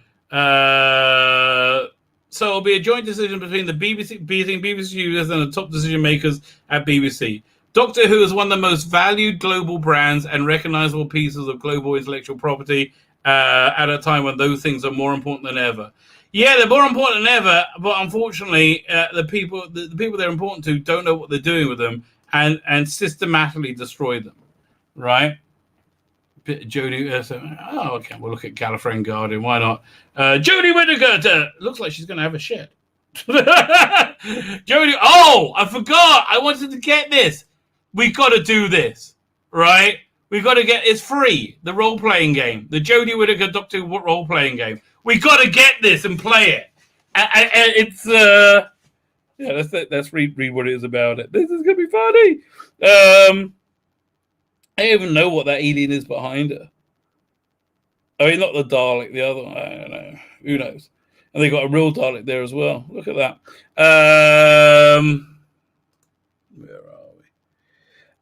So it'll be a joint decision between the BBC Studios and the top decision makers at BBC. Doctor Who is one of the most valued global brands and recognizable pieces of global intellectual property at a time when those things are more important than ever. Yeah, they're more important than ever, but unfortunately, the people they're important to don't know what they're doing with them and systematically destroy them, right? Jodie, okay, we'll look at Gallifrey and Guardian. Why not? Jodie Whittaker looks like she's going to have a shit. Jodie, I forgot. I wanted to get this. We got to do this, right? We got to it's free. The role playing game, the Jodie Whittaker Doctor Who role playing game. We got to get this and play it. And it's let's read what it is about it. This is going to be funny. I don't even know what that alien is behind her. I mean, not the Dalek, the other one. I don't know. Who knows? And they got a real Dalek there as well. Look at that. Where are we?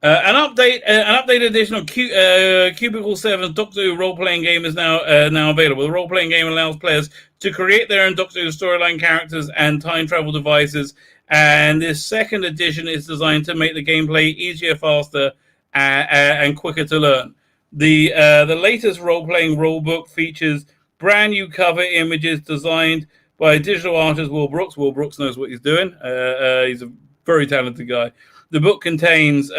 An updated edition of Cubicle 7's Doctor Who role-playing game is now available. The role-playing game allows players to create their own Doctor Who storyline characters and time travel devices. And this second edition is designed to make the gameplay easier, faster, and quicker to learn. The latest role-playing rulebook features brand new cover images designed by digital artist Will Brooks. Will Brooks knows what he's doing. He's a very talented guy. The book contains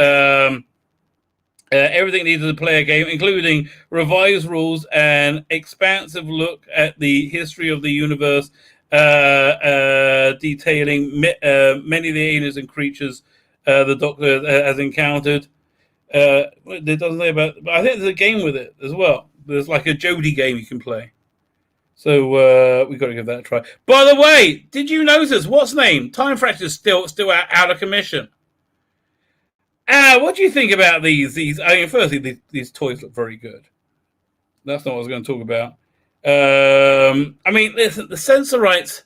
everything needed to play a game, including revised rules and expansive look at the history of the universe, detailing many of the aliens and creatures the Doctor has encountered. It doesn't say about, but I think there's a game with it as well. There's like a Jodie game you can play. So we've got to give that a try. By the way, did you notice what's name? Time Fracture's still out of commission. What do you think about these? I mean, firstly, these toys look very good. That's not what I was going to talk about. I mean, listen, the censor rights.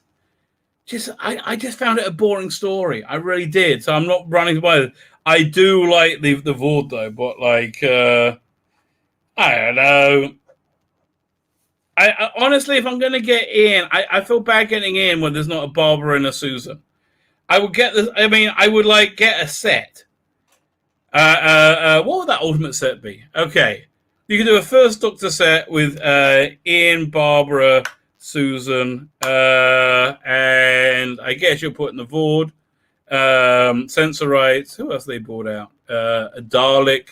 I just found it a boring story. I really did. So I'm not running by it. I do like the Vord though, but like I don't know. I honestly, if I'm going to get in, I feel bad getting in when there's not a Barbara and a Susan. I would get this. I mean, I would like get a set. What would that ultimate set be? Okay, you can do a first Doctor set with Ian, Barbara, Susan, and I guess you're putting the Vord, censor rights. Who else they bought out? A Dalek.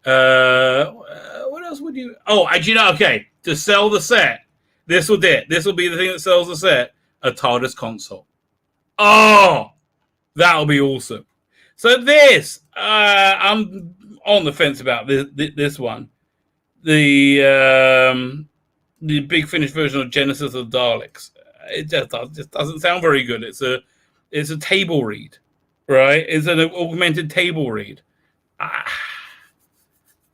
What else would you? Oh, do you know? Okay, to sell the set, this will be the thing that sells the set. A TARDIS console. Oh, that'll be awesome. So this, I'm on the fence about this one. The big finished version of Genesis of the Daleks. It just doesn't sound very good. It's a table read, right? It's an augmented table read. I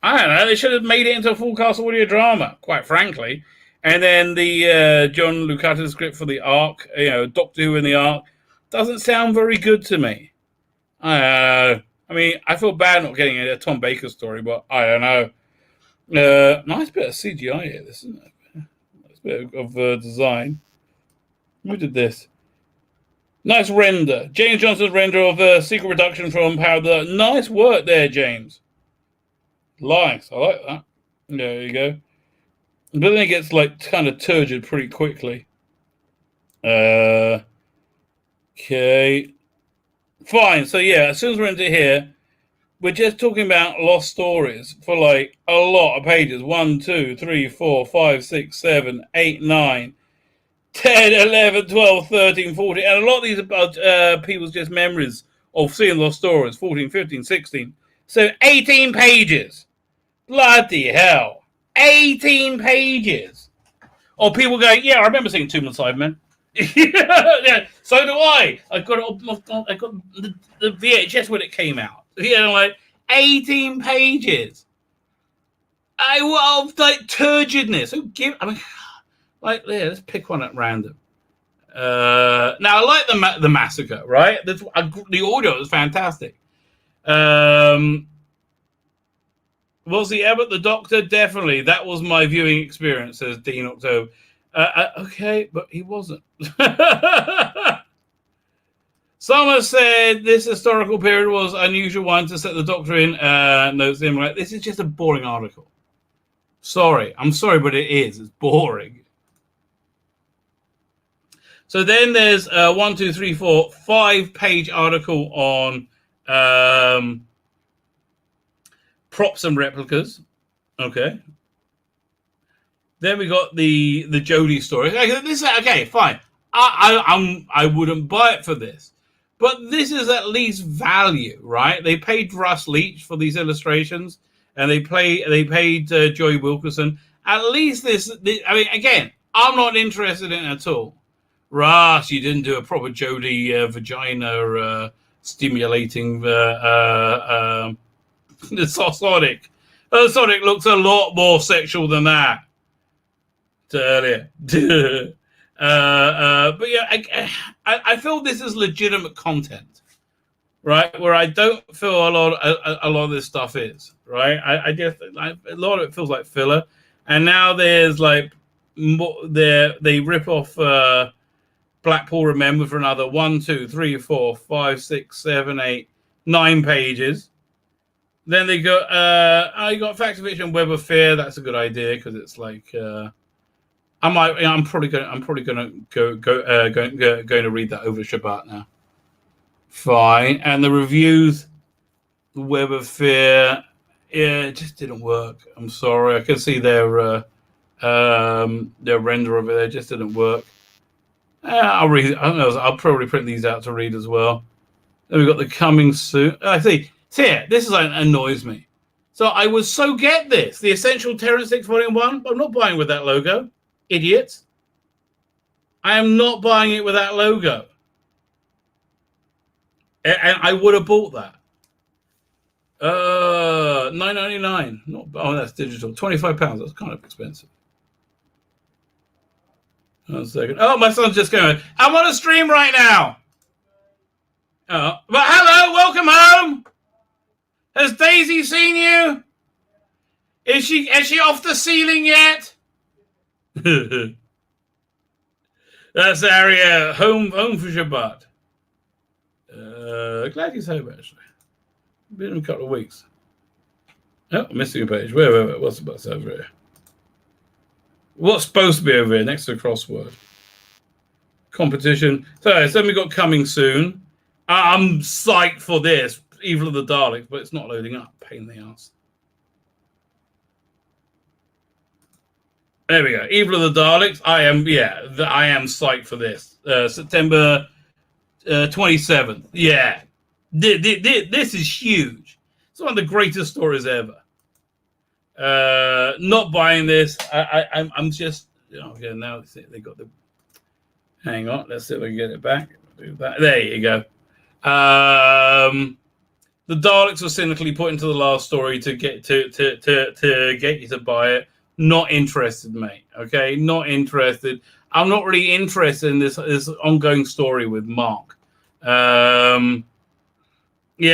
don't know. They should have made it into a full cast audio drama, quite frankly. And then the John Luscata script for the Ark, Doctor Who in the Ark, doesn't sound very good to me. I mean, I feel bad not getting a Tom Baker story, but I don't know. Nice bit of CGI here, this isn't it? Nice bit of design. Who did this? Nice render. James Johnson's render of Secret Reduction from Power of the... Nice work there, James. Nice. I like that. There you go. But then it gets like kind of turgid pretty quickly. Okay. Fine. So yeah, as soon as we're into here, we're just talking about lost stories for like a lot of pages. 1, 2, 3, 4, 5, 6, 7, 8, 9, 10, 11, 12, 13, 14. And a lot of these are about people's just memories of seeing lost stories. 14, 15, 16. So 18 pages. Bloody hell. 18 pages. Or people going, yeah, I remember seeing Tomb of the Cybermen. Yeah, so do I. I got the VHS when it came out. Like 18 pages. I love like turgidness. Like there, let's pick one at random. Now I like the massacre, right? The audio was fantastic. Was he ever the Doctor? Definitely. That was my viewing experience, says Dean October. Okay, but he wasn't. Someone said this historical period was an unusual one to set the Doctor in. Notes him like this is just a boring article. Sorry, I'm sorry, but it is. It's boring. So then there's 1, 2, 3, 4, 5-page article on props and replicas. Okay. Then we got the Jodie story. Okay, fine. I wouldn't buy it for this, but this is at least value, right? They paid Russ Leach for these illustrations, and they paid Joey Wilkerson. At least this. I mean, again, I'm not interested in it at all. Russ, you didn't do a proper Jodie vagina stimulating the Sonic. Sonic looks a lot more sexual than that. Earlier. But yeah, I feel this is legitimate content, right? Where I don't feel a lot of this stuff is, right? I just a lot of it feels like filler, and now there's like they rip off Blackpool Remember for another 1, 2, 3, 4, 5, 6, 7, 8, 9 pages. Then they go. I got Facts of Fiction, Web of Fear. That's a good idea because it's like. I'm probably going to read that over Shabbat now. Fine, and the reviews, the Web of Fear, yeah, it just didn't work. I'm sorry, I can see their render of it. It just didn't work. I'll read. I don't know. I'll probably print these out to read as well. Then we got the Coming Soon. I see. Here, this is annoys me. So I would get this, the Essential Terrence 6 Volume 1. I'm not buying with that logo. Idiots. I am not buying it with that logo. And I would have bought that. $9.99. Not. Oh, that's digital. £25. That's kind of expensive. 1 second. Oh, my son's just going, I'm on a stream right now. Oh, but hello, welcome home. Has Daisy seen you? Is she off the ceiling yet? That's Aria, home for Shabbat. Glad he's home, actually. Been in a couple of weeks. Oh, missing a page. Wait. What's over here? What's supposed to be over here next to the crossword? Competition. So then we got coming soon. I'm psyched for this. Evil of the Daleks, but it's not loading up. Pain in the ass. There we go. Evil of the Daleks. I am psyched for this. September 27th. Yeah. This is huge. It's one of the greatest stories ever. Not buying this. I'm just, okay, now they got the, hang on, let's see if I can get it back. Do that. There you go. The Daleks were cynically put into the last story to get to get you to buy it. Not interested, mate. Okay, not interested. I'm not really interested in this ongoing story with Mark. Yeah,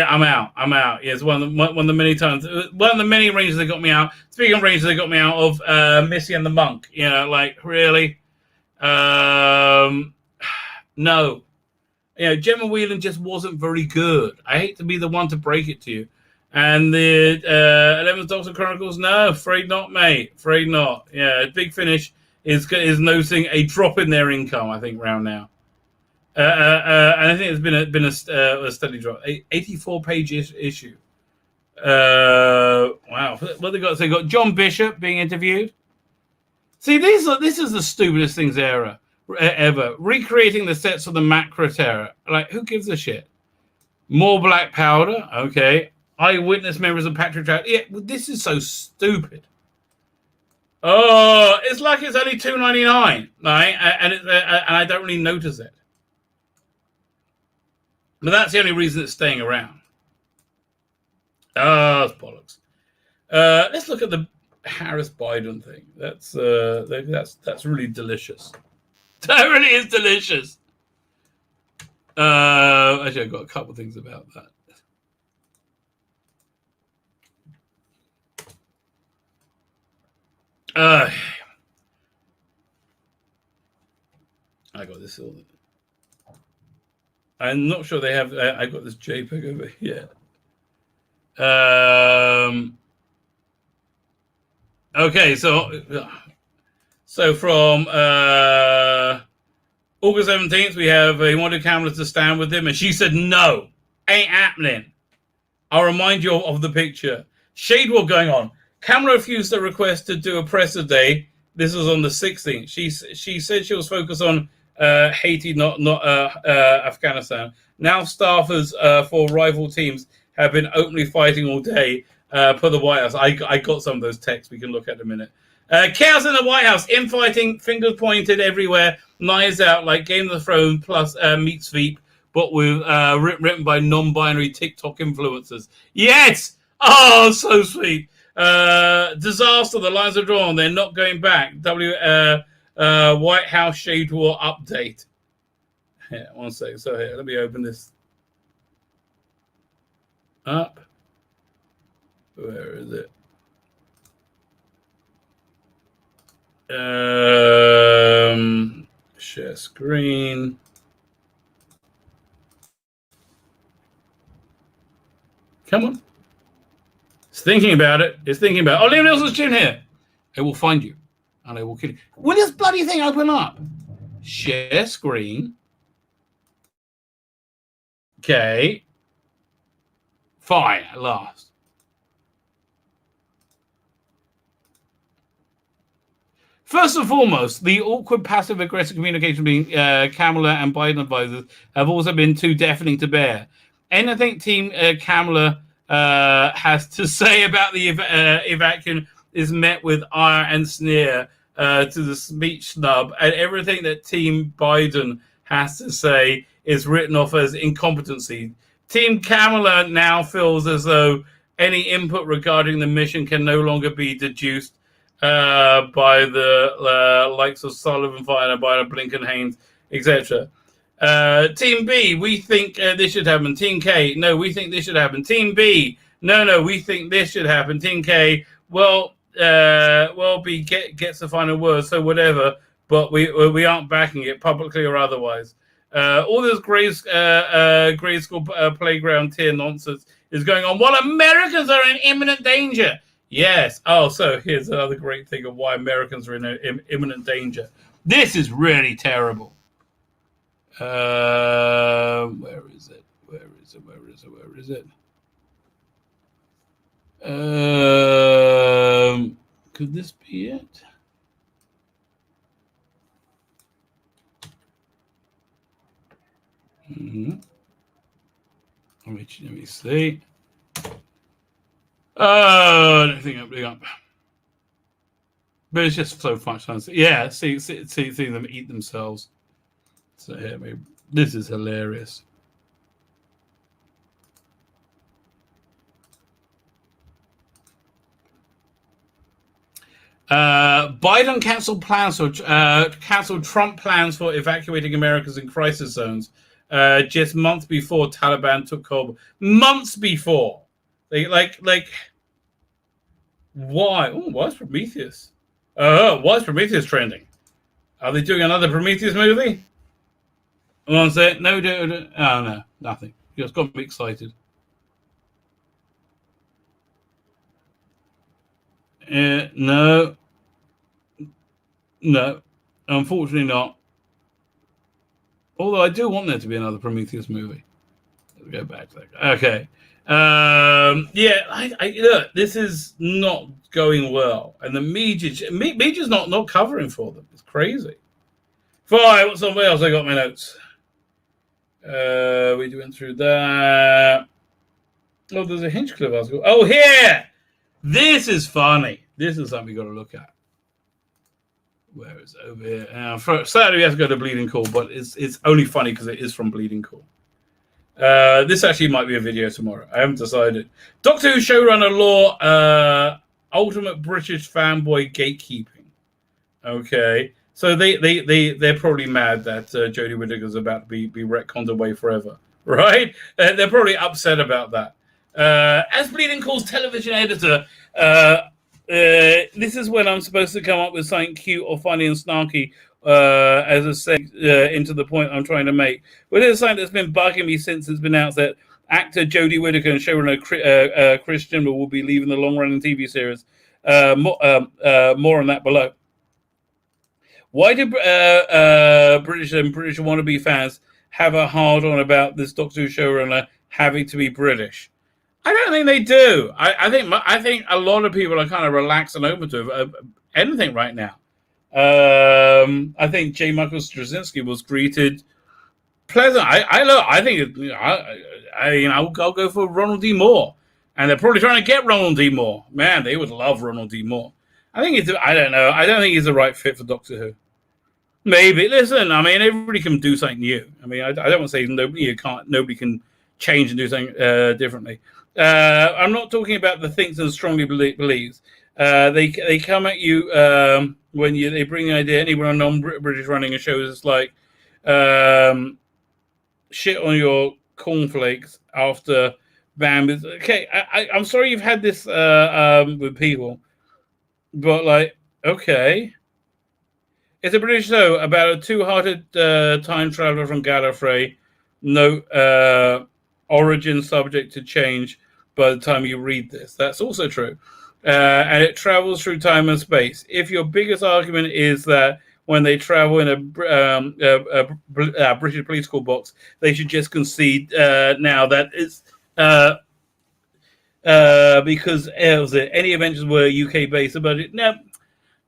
I'm out. Yeah, it's one of the many times. One of the many ranges that got me out. Speaking of ranges that got me out of Missy and the Monk. Like really. No. Gemma Whelan just wasn't very good. I hate to be the one to break it to you. And the 11th Doctor Chronicles, no, afraid not, mate. Afraid not. Yeah, Big Finish is noticing a drop in their income, I think, round now. And I think it's been a steady drop. 84-page issue. Wow. What they got? So they got John Bishop being interviewed. See, this is the stupidest things ever. Recreating the sets of the Macro Terror. Like, who gives a shit? More black powder. Okay. Eyewitness members of Patrick Trout. Yeah, this is so stupid. Oh, it's like it's only $2.99, right? And I don't really notice it. But that's the only reason it's staying around. Oh, that's bollocks. Let's look at the Harris Biden thing. That's really delicious. That really is delicious. Actually, I've got a couple of things about that. I got this all. I'm not sure they have. I got this JPEG over here. Okay, so from August 17th, we have he wanted Kamala to stand with him, and she said no, ain't happening. I'll remind you of the picture. Shade war going on. Kamala refused the request to do a presser day. This was on the 16th. She said she was focused on Haiti, not Afghanistan. Now staffers for rival teams have been openly fighting all day per the White House. I got some of those texts we can look at in a minute. Chaos in the White House, infighting, fingers pointed everywhere, knives out like Game of Thrones plus Meat Sweep, but with written by non-binary TikTok influencers. Yes! Oh, so sweet. Disaster, the lines are drawn. They're not going back. White House Shade War update. Yeah, one second. So here, let me open this up. Where is it? Share screen. Come on. It's thinking about it. It's thinking about it. Oh, Liam Nelson's chin here. I will find you. And I will kill you. Will this bloody thing open up? Share screen. Okay. Fine, at last. First and foremost, the awkward passive-aggressive communication between Kamala and Biden advisors have also been too deafening to bear. Anything Team Kamala has to say about the evacuation is met with ire and sneer to the speech snub, and everything that Team Biden has to say is written off as incompetency. Team Kamala now feels as though any input regarding the mission can no longer be deduced by the likes of Sullivan, Finer, by Blinken, Haynes, etc. Team B, we think this should happen. Team K, no, we think this should happen. Team B, no, we think this should happen. Team K, well, B gets the final word, so whatever. But we aren't backing it publicly or otherwise. All this grade school playground tier nonsense is going on while Americans are in imminent danger. Yes. Oh, so here's another great thing of why Americans are in imminent danger. This is really terrible. Where is it? Could this be it? Let me see. I don't think I'm big up. But it's just so much fun. Yeah, see them eat themselves. So here, maybe this is hilarious. Biden canceled Trump plans for evacuating Americans in crisis zones. Just months before Taliban took Kabul. Months before. Why? Oh, why is Prometheus? Why is Prometheus trending? Are they doing another Prometheus movie? One said, no, nothing. You just got me excited. No, unfortunately not. Although I do want there to be another Prometheus movie. Let's go back to that. Okay. Look, this is not going well, and the media's not covering for them. It's crazy. Fine, what's something else? I got my notes. We went through that. Oh, there's a Hinchcliffe article. Oh, here. This is funny. This is something we got to look at. Where is it? Over here? Sadly, we have to go to Bleeding Cool, but it's only funny because it is from Bleeding Cool. This actually might be a video tomorrow. I haven't decided. Doctor Who showrunner law, ultimate British fanboy gatekeeping. Okay, so they're probably mad that Jodie Whittaker's about to be retconned away forever, right? They're probably upset about that. As Bleeding Cool's television editor, this is when I'm supposed to come up with something cute or funny and snarky as a seg into the point I'm trying to make. But there's something that's been bugging me since it's been announced that actor Jodie Whittaker and showrunner Chris Chibnall will be leaving the long-running TV series. More on that below. Why did British wannabe fans have a hard-on about this Doctor Who showrunner having to be British? I don't think they do. I think a lot of people are kind of relaxed and open to anything right now. I think J. Michael Straczynski was greeted pleasant. I'll go for Ronald D. Moore, and they're probably trying to get Ronald D. Moore. Man, they would love Ronald D. Moore. I don't know. I don't think he's the right fit for Doctor Who. Maybe. Listen, I mean, everybody can do something new. I mean, I don't want to say nobody can change and do something differently. I'm not talking about the things and strongly believes. They come at you when they bring the idea. Anyone non-British running a show is like shit on your cornflakes after Bam. Okay, I'm sorry you've had this with people, but like, okay. It's a British show about a two-hearted time traveler from Gallifrey. No origin subject to change by the time you read this. That's also true. And it travels through time and space. If your biggest argument is that when they travel in a British police call box, they should just concede now that it's because any Avengers were UK-based about it.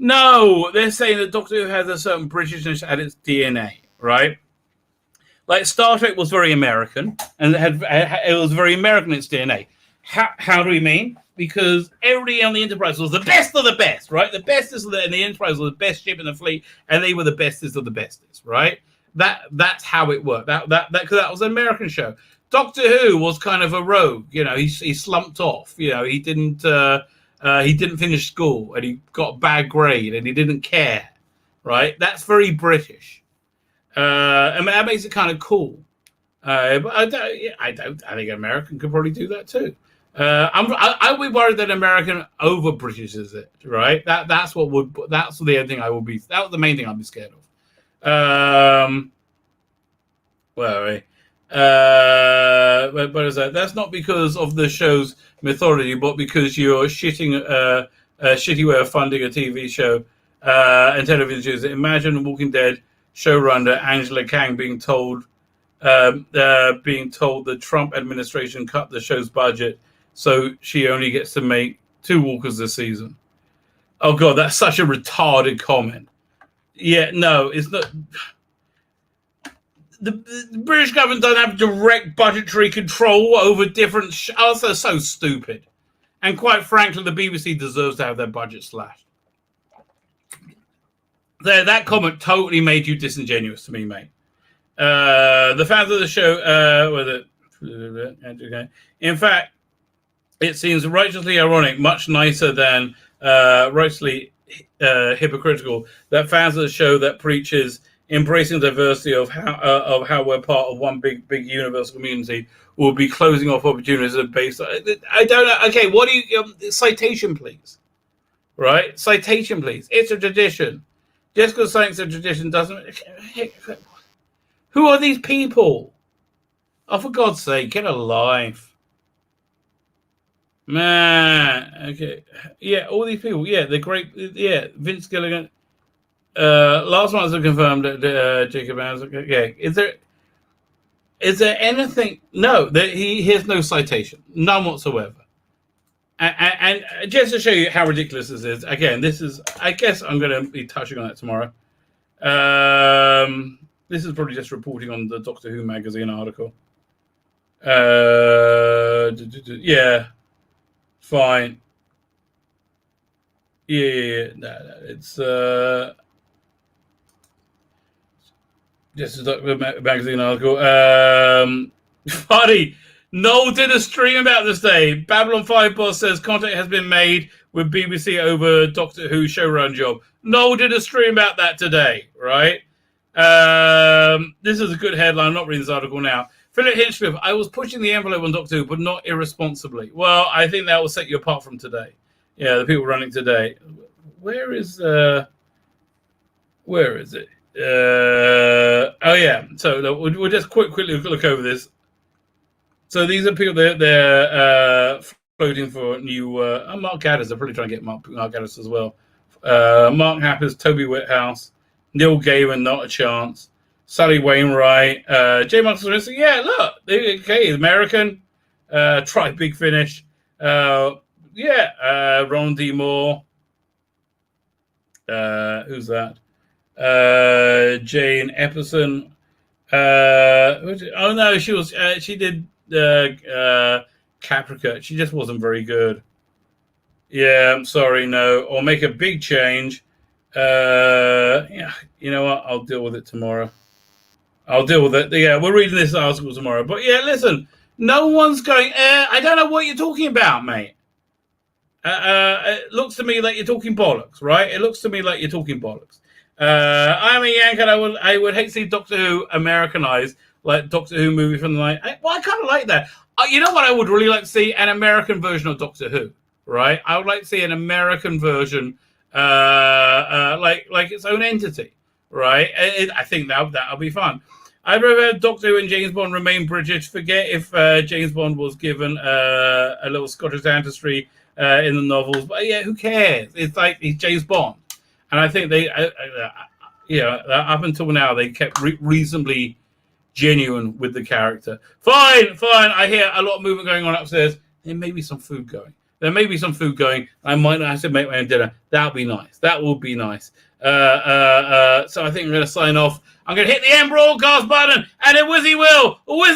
No, they're saying that Doctor Who has a certain Britishness at its DNA, right? Like Star Trek was very American, and it was very American in its DNA. How do we mean? Because everybody on the Enterprise was the best of the best, right? The bestest of and the Enterprise was the best ship in the fleet, and they were the bestest of the bestest, right? That's how it worked. Because that was an American show. Doctor Who was kind of a rogue, he slumped off. He didn't he didn't finish school and he got a bad grade and he didn't care, right? That's very British. I mean, that makes it kind of cool. But I think American could probably do that too. I'll be worried that American over Britishes it, right? That's the only thing I would be. That was the main thing I'd be scared of. Where are we? But is that? That's not because of the show's mythology, but because you're shitting a shitty way of funding a TV show and television shows. Imagine Walking Dead showrunner Angela Kang being told the Trump administration cut the show's budget, so she only gets to make 2 walkers this season. Oh God, that's such a retarded comment. Yeah, no, it's not. The British government don't have direct budgetary control over different shows. They're so stupid. And quite frankly, the BBC deserves to have their budget slashed. That comment totally made you disingenuous to me, mate. The fans of the show, in fact, it seems righteously ironic, much nicer than righteously hypocritical, that fans of the show that preaches embracing diversity of how we're part of one big universal community will be closing off opportunities based on. I don't know. Okay, what do you citation, please? Right, citation, please. It's a tradition. Just because something's a tradition doesn't. Who are these people? Oh, for God's sake, get a life, man. Okay, yeah, all these people. Yeah, they're great. Yeah, Vince Gilligan. Last month I confirmed that Jacob Adams. Okay, is there anything? No, he has no citation, none whatsoever. And just to show you how ridiculous this is, again, this is. I guess I'm going to be touching on that tomorrow. This is probably just reporting on the Doctor Who magazine article. Yeah, fine. Yeah. No, it's just a magazine article. Funny. Noel did a stream about this day. Babylon 5 boss says contact has been made with BBC over Doctor Who showrun job. Noel did a stream about that today, right? This is a good headline. I'm not reading this article now. Philip Hinchcliffe, I was pushing the envelope on Doctor Who, but not irresponsibly. Well, I think that will set you apart from today. Yeah, the people running today. Where is it? Oh yeah. So we'll just quickly look over this. So these are people they're floating for new. Mark Gaddis. They're probably trying to get Mark Gaddis as well. Mark Happers, Toby Whithouse, Neil Gaiman, not a chance. Sally Wainwright, J. Marcus Smith. Yeah, look, okay, American. Try Big Finish. Ron D. Moore. Who's that? Jane Epperson. Oh no, she did Caprica. She just wasn't very good. Yeah, I'm sorry, no. Or make a big change. Yeah, you know what? I'll deal with it tomorrow. I'll deal with it. Yeah, we're reading this article tomorrow. But yeah, listen, no one's going, I don't know what you're talking about, mate. It looks to me like you're talking bollocks, right? It looks to me like you're talking bollocks. I'm a Yank, and I would hate to see Doctor Who Americanized, like Doctor Who movie from the night. I kind of like that. You know what I would really like to see? An American version of Doctor Who, right? I would like to see an American version, like its own entity, right? I think that'll be fun. I'd rather have Doctor Who and James Bond remain British. Forget if James Bond was given a little Scottish ancestry in the novels, but yeah, who cares? It's like he's James Bond. And I think they, up until now, they kept reasonably genuine with the character. Fine. I hear a lot of movement going on upstairs. There may be some food going. I might not have to make my own dinner. That'll be nice. That will be nice. So I think I'm going to sign off. I'm going to hit the end broadcast button, and it whizzy will.